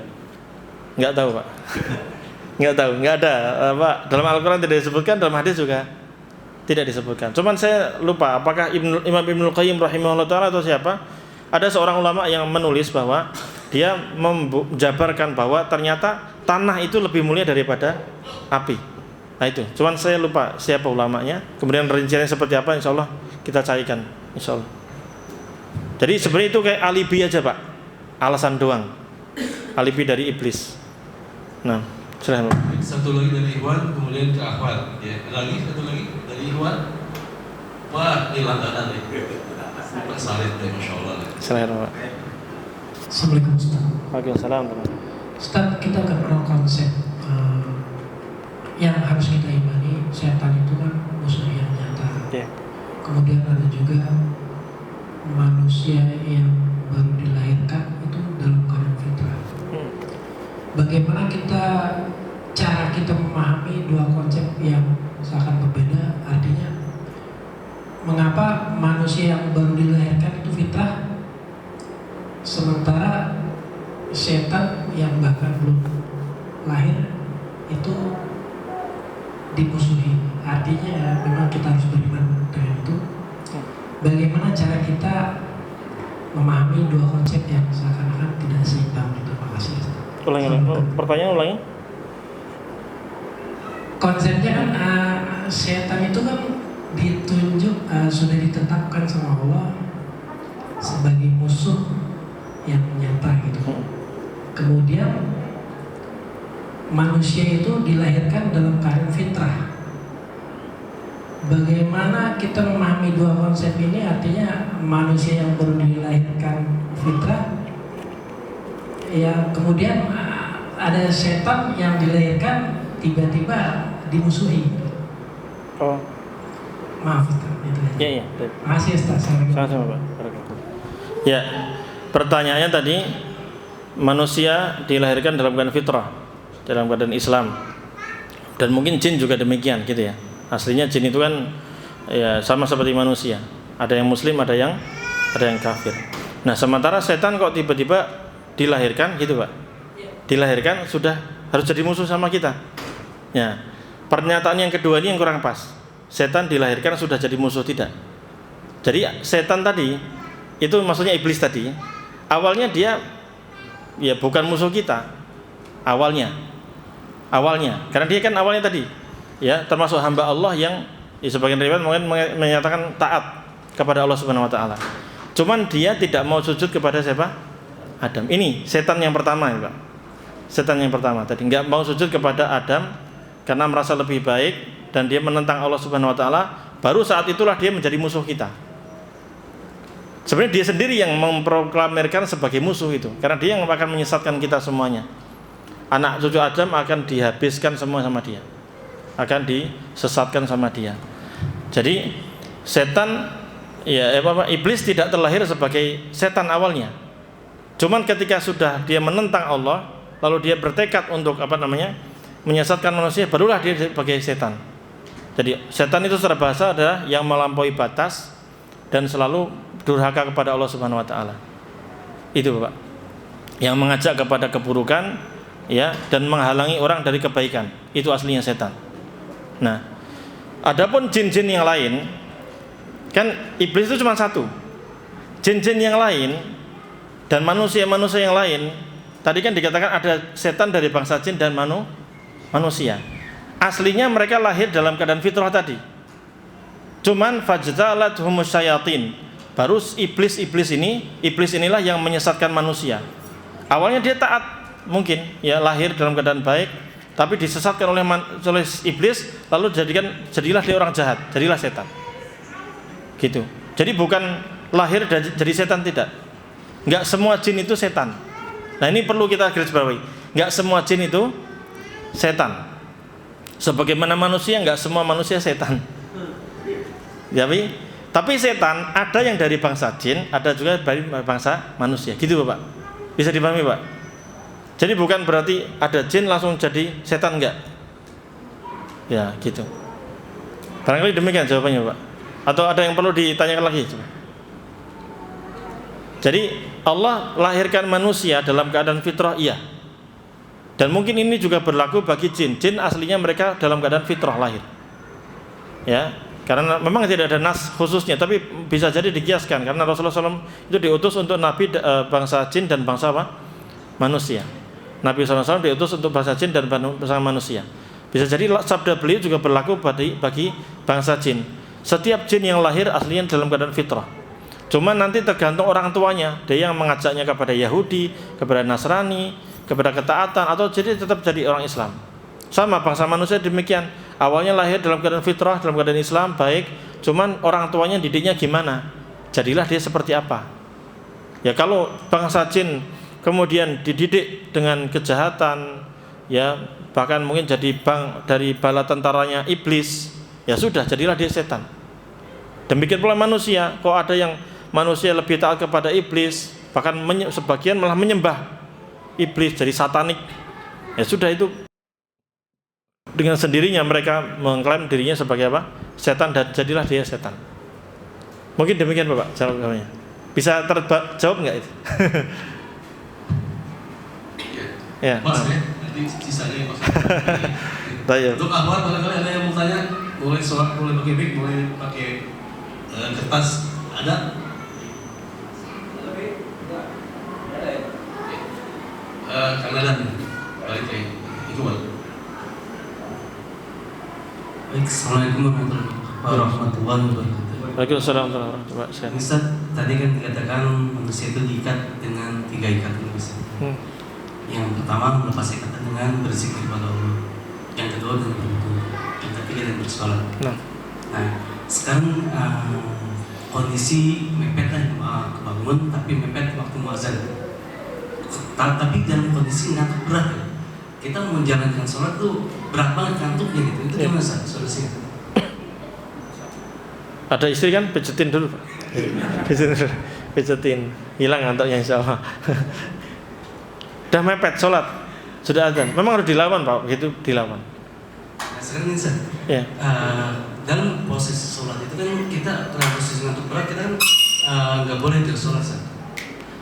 Enggak tahu, Pak. Enggak tahu, enggak ada. Pak, dalam Al-Qur'an tidak disebutkan, dalam hadis juga tidak disebutkan. Cuman saya lupa apakah Imam Ibnul Qayyim rahimahullah taala atau siapa? Ada seorang ulama yang menulis bahwa dia menjabarkan bahwa ternyata tanah itu lebih mulia daripada api. Nah itu, cuman saya lupa siapa ulamanya. Kemudian rinciannya seperti apa, insya Allah kita carikan, insya Allah. Jadi sebenarnya itu kayak alibi aja Pak, alasan doang, alibi dari iblis. Nah, silahkan Pak. Satu lagi dari Iwan, kemudian ke Ahmad. Ya, lagi satu lagi dari Iwan. Wah, ini langganan nih. Pak Salid deh, masya Allah. Silahkan Pak. Assalamualaikum Ustaz. Waalaikumsalam. Ustaz, kita kenal konsep yang harus kita imani, setan itu kan musuh yang nyata. Yeah. Kemudian ada juga manusia yang baru dilahirkan itu dalam keadaan fitrah. Bagaimana cara kita memahami dua konsep yang seakan berbeda? Artinya, mengapa manusia yang baru dilahirkan itu fitrah, sementara setan yang bahkan belum lahir itu dimusuhi? Artinya memang kita harus beriman dengan itu. Bagaimana cara kita memahami dua konsep yang seakan-akan tidak seimbang? Terima kasih. Ulangi, pertanyaan ulangi. Konsepnya kan setan itu kan ditunjuk, sudah ditetapkan sama Allah sebagai musuh yang nyata gitu. Kemudian manusia itu dilahirkan dalam keadaan fitrah. Bagaimana kita memahami dua konsep ini? Artinya manusia yang baru dilahirkan fitrah, ya kemudian ada setan yang dilahirkan tiba-tiba dimusuhi. Oh, Maaf Ustaz, itu aja. iya. Makasih Ustaz. Sama-sama Pak. Ya, pertanyaannya tadi, manusia dilahirkan dalam keadaan fitrah, dalam keadaan Islam, dan mungkin jin juga demikian gitu ya. Aslinya jin itu kan ya sama seperti manusia, ada yang muslim, ada yang kafir. Nah, sementara setan kok tiba-tiba dilahirkan gitu Pak, dilahirkan sudah harus jadi musuh sama kita. Ya, pernyataan yang kedua ini yang kurang pas. Setan dilahirkan sudah jadi musuh, tidak. Jadi setan tadi itu maksudnya iblis tadi, awalnya dia ya bukan musuh kita awalnya, awalnya, karena dia kan awalnya tadi ya termasuk hamba Allah yang sebagian riwayat mungkin menyatakan taat kepada Allah Subhanahu wa taala. Cuman dia tidak mau sujud kepada siapa? Adam. Ini setan yang pertama ya, Pak. Setan yang pertama tadi enggak mau sujud kepada Adam karena merasa lebih baik dan dia menentang Allah Subhanahu wa taala. Baru saat itulah dia menjadi musuh kita. Sebenarnya dia sendiri yang memproklamirkan sebagai musuh itu, karena dia yang akan menyesatkan kita semuanya. Anak cucu Adam akan dihabiskan semua sama dia, akan disesatkan sama dia. Jadi setan ya iblis tidak terlahir sebagai setan awalnya. Cuman ketika sudah dia menentang Allah, lalu dia bertekad untuk menyesatkan manusia, barulah dia sebagai setan. Jadi setan itu secara bahasa adalah yang melampaui batas dan selalu durhaka kepada Allah Subhanahu wa taala. Itu Bapak. Yang mengajak kepada keburukan ya dan menghalangi orang dari kebaikan. Itu aslinya setan. Nah, adapun jin-jin yang lain, kan iblis itu cuma satu. Jin-jin yang lain dan manusia-manusia yang lain, tadi kan dikatakan ada setan dari bangsa jin dan manusia. Aslinya mereka lahir dalam keadaan fitrah tadi. Cuman fajtalathum syayatin. Baru iblis inilah yang menyesatkan manusia. Awalnya dia taat, mungkin ya lahir dalam keadaan baik, tapi disesatkan oleh iblis, lalu jadilah dia orang jahat, jadilah setan. Gitu. Jadi bukan lahir jadi setan, tidak. Enggak semua jin itu setan. Nah, ini perlu kita garis bawahi. Enggak semua jin itu setan. Sebagaimana manusia, enggak semua manusia setan. Tapi setan ada yang dari bangsa jin, ada juga dari bangsa manusia. Gitu Bapak. Bisa dipahami Pak? Jadi bukan berarti ada jin langsung jadi setan, enggak. Ya, gitu. Barangkali demikian jawabannya Pak. Atau ada yang perlu ditanyakan lagi? Coba. Jadi Allah lahirkan manusia dalam keadaan fitrah, iya. Dan mungkin ini juga berlaku bagi jin. Jin aslinya mereka dalam keadaan fitrah lahir. Ya, karena memang tidak ada nas khususnya, tapi bisa jadi dikiaskan karena Rasulullah SAW itu diutus untuk nabi bangsa jin dan bangsa manusia. Nabi SAW diutus untuk bangsa jin dan bangsa manusia. Bisa jadi sabda beliau juga berlaku bagi bangsa jin. Setiap jin yang lahir aslinya dalam keadaan fitrah. Cuma nanti tergantung orang tuanya, dia yang mengajaknya kepada Yahudi, kepada Nasrani, kepada ketaatan, atau jadi tetap jadi orang Islam. Sama bangsa manusia demikian. Awalnya lahir dalam keadaan fitrah, dalam keadaan Islam baik, cuman orang tuanya didiknya gimana, jadilah dia seperti apa. Ya kalau bangsa jin kemudian dididik dengan kejahatan, ya bahkan mungkin jadi dari bala tentaranya iblis, ya sudah jadilah dia setan. Demikian pula manusia, kok ada yang manusia lebih taat kepada iblis, bahkan sebagian malah menyembah iblis, jadi satanik, ya sudah itu dengan sendirinya mereka mengklaim dirinya sebagai apa? Setan, dan jadilah dia setan. Mungkin demikian Bapak jawabannya. Bisa terjawab nggak itu? Ya. Mas ya, nanti sisanya Mas. Untuk akhwat barangkali ada yang mau tanya, boleh sholat, boleh pakai mic, boleh pakai kertas, ada? Karena ada balik lagi, itu Pak. Baik, assalamualaikum warahmatullahi wabarakatuh. Waalaikumsalam warahmatullahi wabarakatuh. Ustaz, tadi kan dikatakan manusia itu diikat dengan 3 ikatan Ustaz. Yang pertama melepas ikatan dengan berzikir kepada Allah. Yang kedua dengan berwudu. Yang ketiga dengan bersolat. Nah, sekarang kondisi mepet kebangun, tapi mepet waktu muazan. Tapi dalam kondisi ngantuk berat ya. Kita mau menjalankan sholat tuh berat banget ngantuknya gitu. Itu gimana Ustaz solusinya? Ada istri kan, pijetin dulu Pak. Pijetin, hilang ngantuknya insyaallah. Udah mepet sholat, sudah azan. Memang harus dilawan Pak, begitu dilawan. Nah, sekarang ini Ustaz. Ya. Dalam posisi sholat itu kan kita dalam posisi ngantuk berat, kita kan nggak boleh terus sholat Ustaz.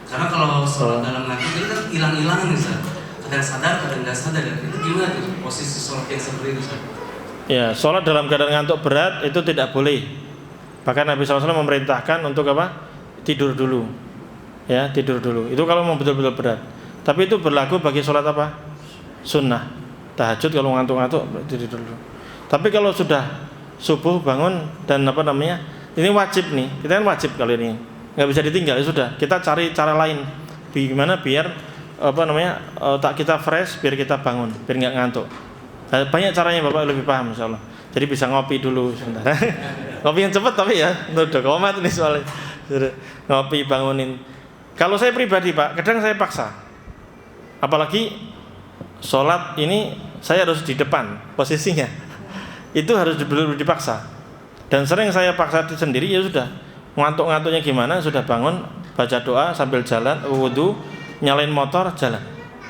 Karena kalau sholat dalam ngantuk itu kan hilang-hilangan nih Ustaz. Kadang sadar, kadang nggak sadar. Itu gimana tuh posisi sholat yang seperti itu Ustaz? Ya, sholat dalam keadaan ngantuk berat itu tidak boleh. Bahkan Nabi SAW memerintahkan untuk apa? Tidur dulu. Ya, tidur dulu. Itu kalau mau betul-betul berat. Tapi itu berlaku bagi sholat apa? Sunnah. tahajud kalau ngantuk-ngantuk tidur dulu. Tapi kalau sudah subuh bangun dan ini wajib nih, kita kan wajib kali ini, nggak bisa ditinggal, ya sudah, kita cari cara lain, gimana biar otak kita fresh, biar kita bangun, biar nggak ngantuk. Banyak caranya, Bapak lebih paham insya Allah. Jadi bisa ngopi dulu sebentar. Ngopi yang cepat tapi ya, udah komat nih soalnya. Ngopi bangunin. Kalau saya pribadi Pak, kadang saya paksa. Apalagi sholat ini saya harus di depan posisinya. Itu harus dipaksa. Dan sering saya paksa sendiri, ya sudah. Ngantuk-ngantuknya gimana, sudah bangun, baca doa sambil jalan, wudu, nyalain motor, jalan.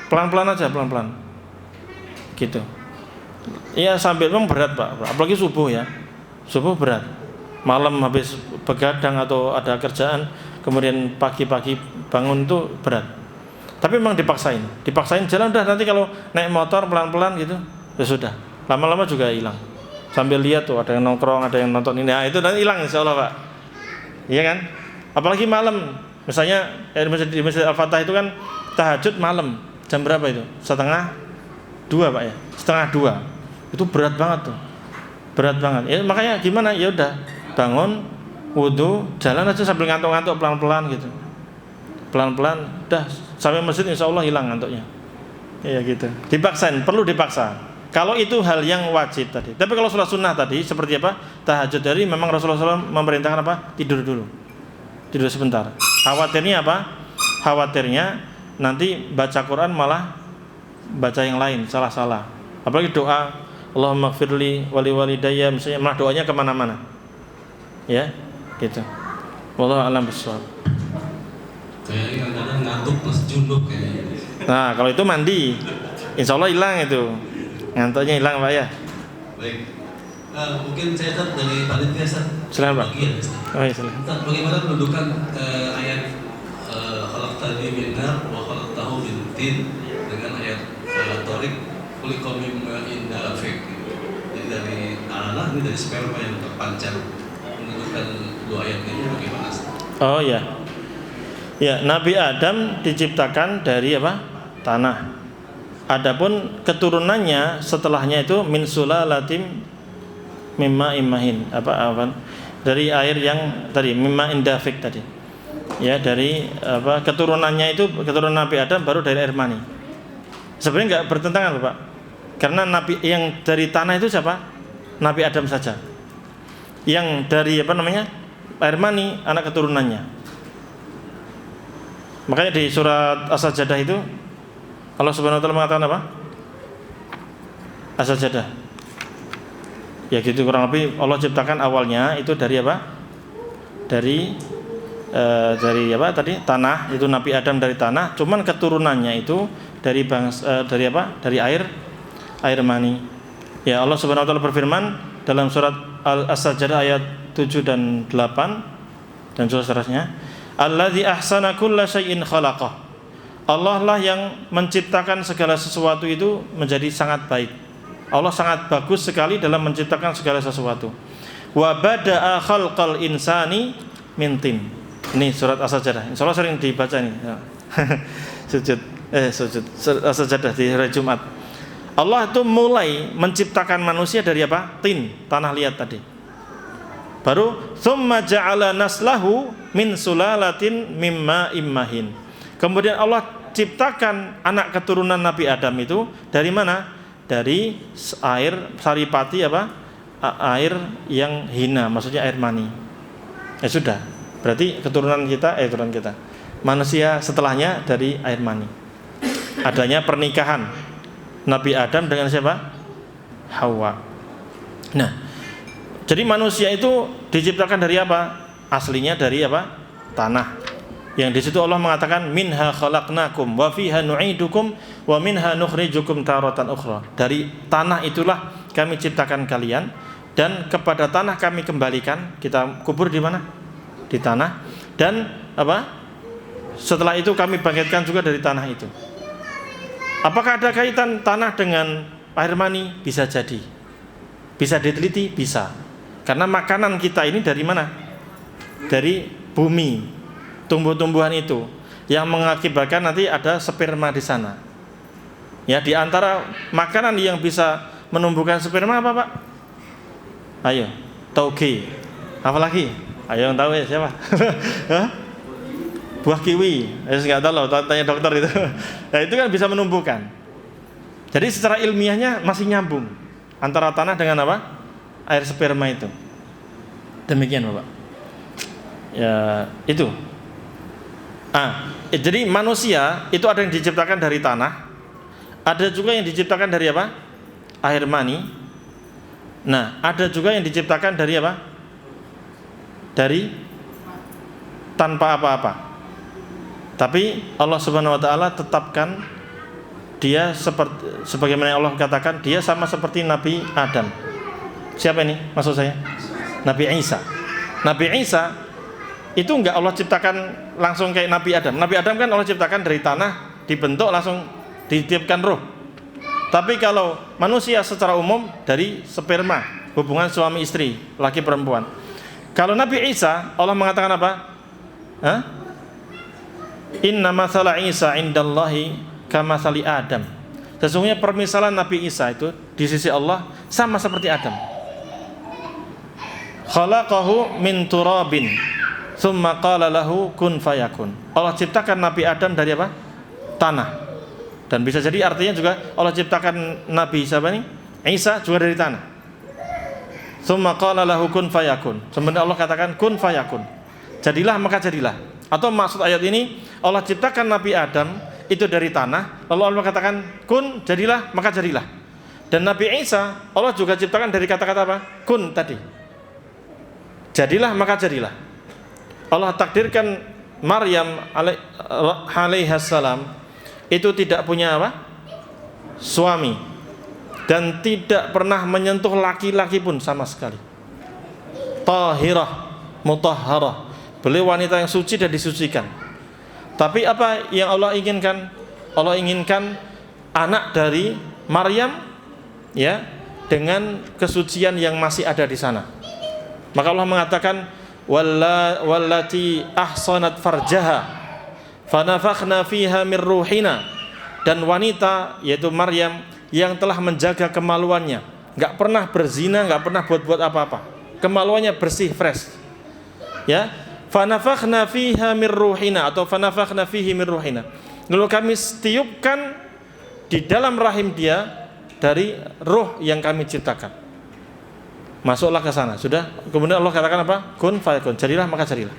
Pelan-pelan aja, pelan-pelan. Gitu. Iya sambil memang berat Pak, apalagi subuh ya. Subuh berat. Malam habis begadang atau ada kerjaan, kemudian pagi-pagi bangun itu berat. Tapi memang dipaksain jalan udah, nanti kalau naik motor pelan-pelan gitu, ya sudah. Lama-lama juga hilang. Sambil lihat tuh ada yang nongkrong, ada yang nonton ini. Nah, itu nanti hilang insyaallah Pak. Iya kan? Apalagi malam. Misalnya di Masjid Al-Fatah itu kan tahajud malam. Jam berapa itu? 1:30 Pak ya? 1:30. Itu berat banget tuh. Berat banget. Ya makanya gimana? Ya udah, bangun, wudu, jalan aja sambil ngantuk-ngantuk pelan-pelan gitu. Pelan-pelan, udah sampai masjid insyaallah hilang ngantuknya. Ya gitu. Dipaksain, perlu dipaksa. Kalau itu hal yang wajib tadi. Tapi kalau sholat sunnah tadi seperti apa? Tahajud dari memang Rasulullah SAW memerintahkan apa? Tidur dulu. Tidur sebentar. Khawatirnya apa? Khawatirnya nanti baca Quran malah baca yang lain, salah-salah. Apalagi doa Allahumma gfirli wali walidayya, misalnya malah doanya kemana-mana. Ya, gitu. Wallahu a'lam bishawab. Kayaknya kadang-kadang ngantuk plus junub kayaknya. Nah, kalau itu mandi, insya Allah hilang itu. Ngantuknya hilang Pak ya. Baik. Mungkin saya dari panitia Ustaz. Silakan Pak. Oh iya, silakan. Ustaz, bagaimana pendudukan ayat khalaqtani min nar wa khalaqtahu min tin dengan ayat Tariq kulikum mimma inda afik. Jadi dari anak ini dari sperma yang terpancar, menunjukkan dua ayat ini bagaimana? Oh ya, ya Nabi Adam diciptakan dari apa? Tanah. Adapun keturunannya setelahnya itu min sulalatim mimma imahin apa dari air yang tadi mimma indafik tadi. Ya dari apa keturunannya itu keturunan Nabi Adam baru dari air mani. Sebenarnya nggak bertentangan Bapak. Karena Nabi yang dari tanah itu siapa? Nabi Adam saja. Yang dari air mani anak keturunannya. Makanya di surat As-Sajdah itu Allah Subhanahu wa taala mengatakan apa? As-Sajdah. Ya gitu kurang lebih Allah ciptakan awalnya itu dari apa? Dari apa tadi? Tanah, itu Nabi Adam dari tanah, cuman keturunannya itu dari dari air mani. Ya Allah Subhanahu wa taala berfirman dalam surat As-Sajdah ayat 7 dan 8 dan seterusnya, Alladzi ahsana kulla syai'in khalaqah. Allah lah yang menciptakan segala sesuatu itu menjadi sangat baik. Allah sangat bagus sekali dalam menciptakan segala sesuatu. Wa bada'a khalqal insani min tin. Ini surat As-Sajdah. Insyaallah sering dibaca nih. Sujud As-Sajdah di hari Jumat. Allah itu mulai menciptakan manusia dari apa? Tin, tanah liat tadi. Baru tsumma ja'ala naslahu min sulalatin mimma immahin. Kemudian Allah ciptakan anak keturunan Nabi Adam itu dari mana? Dari air saripati apa? Air yang hina, maksudnya air mani. Ya sudah. Berarti keturunan kita manusia setelahnya dari air mani. Adanya pernikahan Nabi Adam dengan siapa? Hawa. Nah, jadi manusia itu diciptakan dari apa? Aslinya dari apa? Tanah. Yang di situ Allah mengatakan minha khalaqnakum wa fiha nu'idukum wa minha nukhrijukum taratan ukhra. Dari tanah itulah kami ciptakan kalian dan kepada tanah kami kembalikan. Kita kubur di mana? Di tanah. Dan apa? Setelah itu kami bangkitkan juga dari tanah itu. Apakah ada kaitan tanah dengan air mani? Bisa jadi. Bisa diteliti? Bisa. Karena makanan kita ini dari mana? Dari bumi. Tumbuh-tumbuhan itu yang mengakibatkan nanti ada sperma di sana. Ya, di antara makanan yang bisa menumbuhkan sperma apa, Pak? Ayo, tauge. Apa lagi? Ayo, yang tahu ya siapa? Hah? Buah kiwi. Nggak tahu loh, tanya dokter itu. Nah, itu kan bisa menumbuhkan. Jadi secara ilmiahnya masih nyambung antara tanah dengan apa? Air sperma itu. Demikian, Bapak. Ya, itu. Jadi manusia itu ada yang diciptakan dari tanah, ada juga yang diciptakan dari apa? Air mani. Nah, ada juga yang diciptakan dari apa? Dari tanpa apa-apa. Tapi Allah Subhanahu wa taala tetapkan dia seperti sebagaimana Allah katakan, dia sama seperti Nabi Adam. Siapa ini? Maksud saya Nabi Isa. Nabi Isa itu enggak Allah ciptakan langsung kayak Nabi Adam. Nabi Adam kan Allah ciptakan dari tanah, dibentuk langsung ditiupkan roh. Tapi kalau manusia secara umum dari sperma, hubungan suami istri, laki perempuan. Kalau Nabi Isa, Allah mengatakan apa? Inna mathala Isa indallahi kamathali Adam. Sesungguhnya permisalan Nabi Isa itu di sisi Allah sama seperti Adam. Khalaqahu min turabin tsumma qala lahu kun fayakun. Allah ciptakan Nabi Adam dari apa? Tanah. Dan bisa jadi artinya juga Allah ciptakan Nabi Isa juga dari tanah. Tsumma qala lahu kun fayakun. Sebenarnya Allah katakan kun fayakun. Jadilah maka jadilah. Atau maksud ayat ini Allah ciptakan Nabi Adam itu dari tanah, lalu Allah katakan kun, jadilah maka jadilah. Dan Nabi Isa Allah juga ciptakan dari kata-kata apa? Kun tadi. Jadilah maka jadilah. Allah takdirkan Maryam alaihissalam itu tidak punya apa? Suami, dan tidak pernah menyentuh laki-laki pun sama sekali. Tahirah, mutahharah. Beliau wanita yang suci dan disucikan. Tapi apa yang Allah inginkan? Allah inginkan anak dari Maryam, ya, dengan kesucian yang masih ada di sana. Maka Allah mengatakan wallati ahsanat farjaha fanafakhna fiha min ruhina. Dan wanita yaitu Maryam yang telah menjaga kemaluannya, enggak pernah berzina, enggak pernah buat-buat apa-apa. Kemaluannya bersih, fresh. Ya, fanafakhna fiha min ruhina atau fanafakhna fihi min ruhina. Lalu kami tiupkan di dalam rahim dia dari ruh yang kami ciptakan. Masuklah ke sana. Sudah. Kemudian Allah katakan apa? Kun fayakun. Jadilah maka jadilah.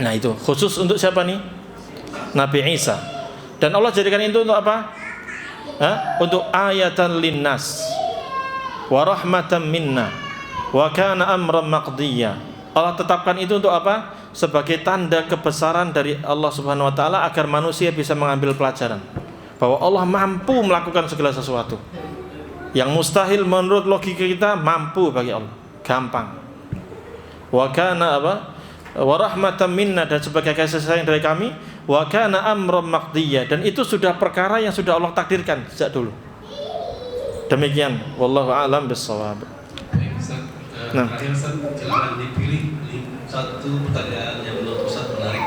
Nah, itu khusus untuk siapa nih? Nabi Isa. Dan Allah jadikan itu untuk apa? Untuk ayatan linnas wa rahmatan minna wa kana amran maqdiya. Allah tetapkan itu untuk apa? Sebagai tanda kebesaran dari Allah Subhanahu wa taala agar manusia bisa mengambil pelajaran bahwa Allah mampu melakukan segala sesuatu. Yang mustahil menurut logika kita mampu bagi Allah. Gampang. Wa kana apa? Wa rahmatan minna, dan sebagai kasih sayang dari kami, wa kana amran maqdiya, dan itu sudah perkara yang sudah Allah takdirkan sejak dulu. Demikian, wallahu a'lam bissawab. Nah, silakan dipilih satu pertanyaan yang menurut Ustaz menarik.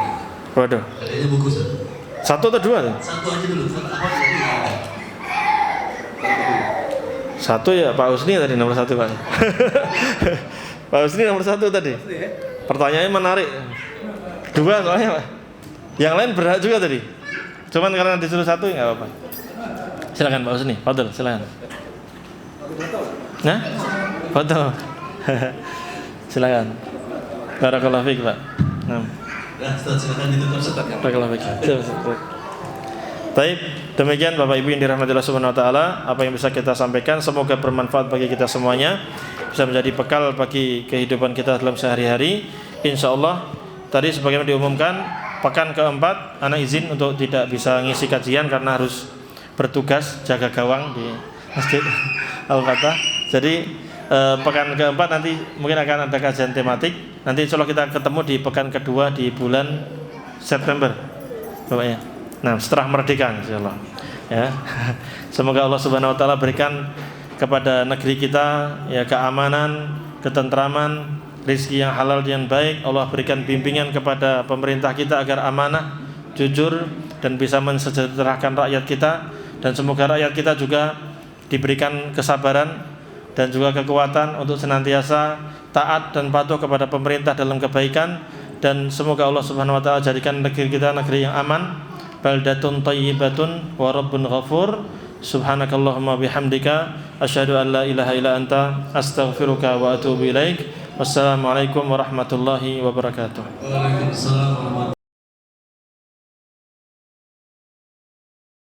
Waduh. Adanya buku Ustaz. Satu atau dua? Satu aja dulu. Satu ya Pak Husni tadi nomor satu Pak. Pak Husni nomor satu tadi. Pertanyaannya menarik. Dua soalnya Pak. Yang lain berhak juga tadi. Cuman karena disuruh satu ya nggak apa-apa. Silakan Pak Husni. Fadhil, silakan. Nah, foto. Silakan. Barakallahu fiik Pak. Nah. Silakan ditutup Ustaz. Barakallahu fiik. Baik, demikian Bapak Ibu yang dirahmati Allah Subhanahu wa taala, apa yang bisa kita sampaikan semoga bermanfaat bagi kita semuanya, bisa menjadi bekal bagi kehidupan kita dalam sehari-hari. Insyaallah tadi sebagaimana diumumkan, pekan keempat anak izin untuk tidak bisa ngisi kajian karena harus bertugas jaga gawang di Masjid Al-Fatah. Jadi pekan keempat nanti mungkin akan ada kajian tematik. Nanti insyaallah kita ketemu di pekan kedua di bulan September, Bapak ya. Nah, setelah merdeka insyaallah. Ya. Semoga Allah Subhanahu wa taala berikan kepada negeri kita ya keamanan, ketentraman, rezeki yang halal dan baik. Allah berikan bimbingan kepada pemerintah kita agar amanah, jujur dan bisa mensejahterakan rakyat kita. dan semoga rakyat kita juga diberikan kesabaran dan juga kekuatan untuk senantiasa taat dan patuh kepada pemerintah dalam kebaikan, dan semoga Allah Subhanahu wa taala jadikan negeri kita negeri yang aman, baldatun thayyibatun wa rabbun ghafur. Subhanakallahumma bihamdika asyhadu an la ilaha illa anta astaghfiruka wa atubu ilaik. Wassalamualaikum warahmatullahi wabarakatuh. Waalaikumsalam warahmatullahi wabarakatuh.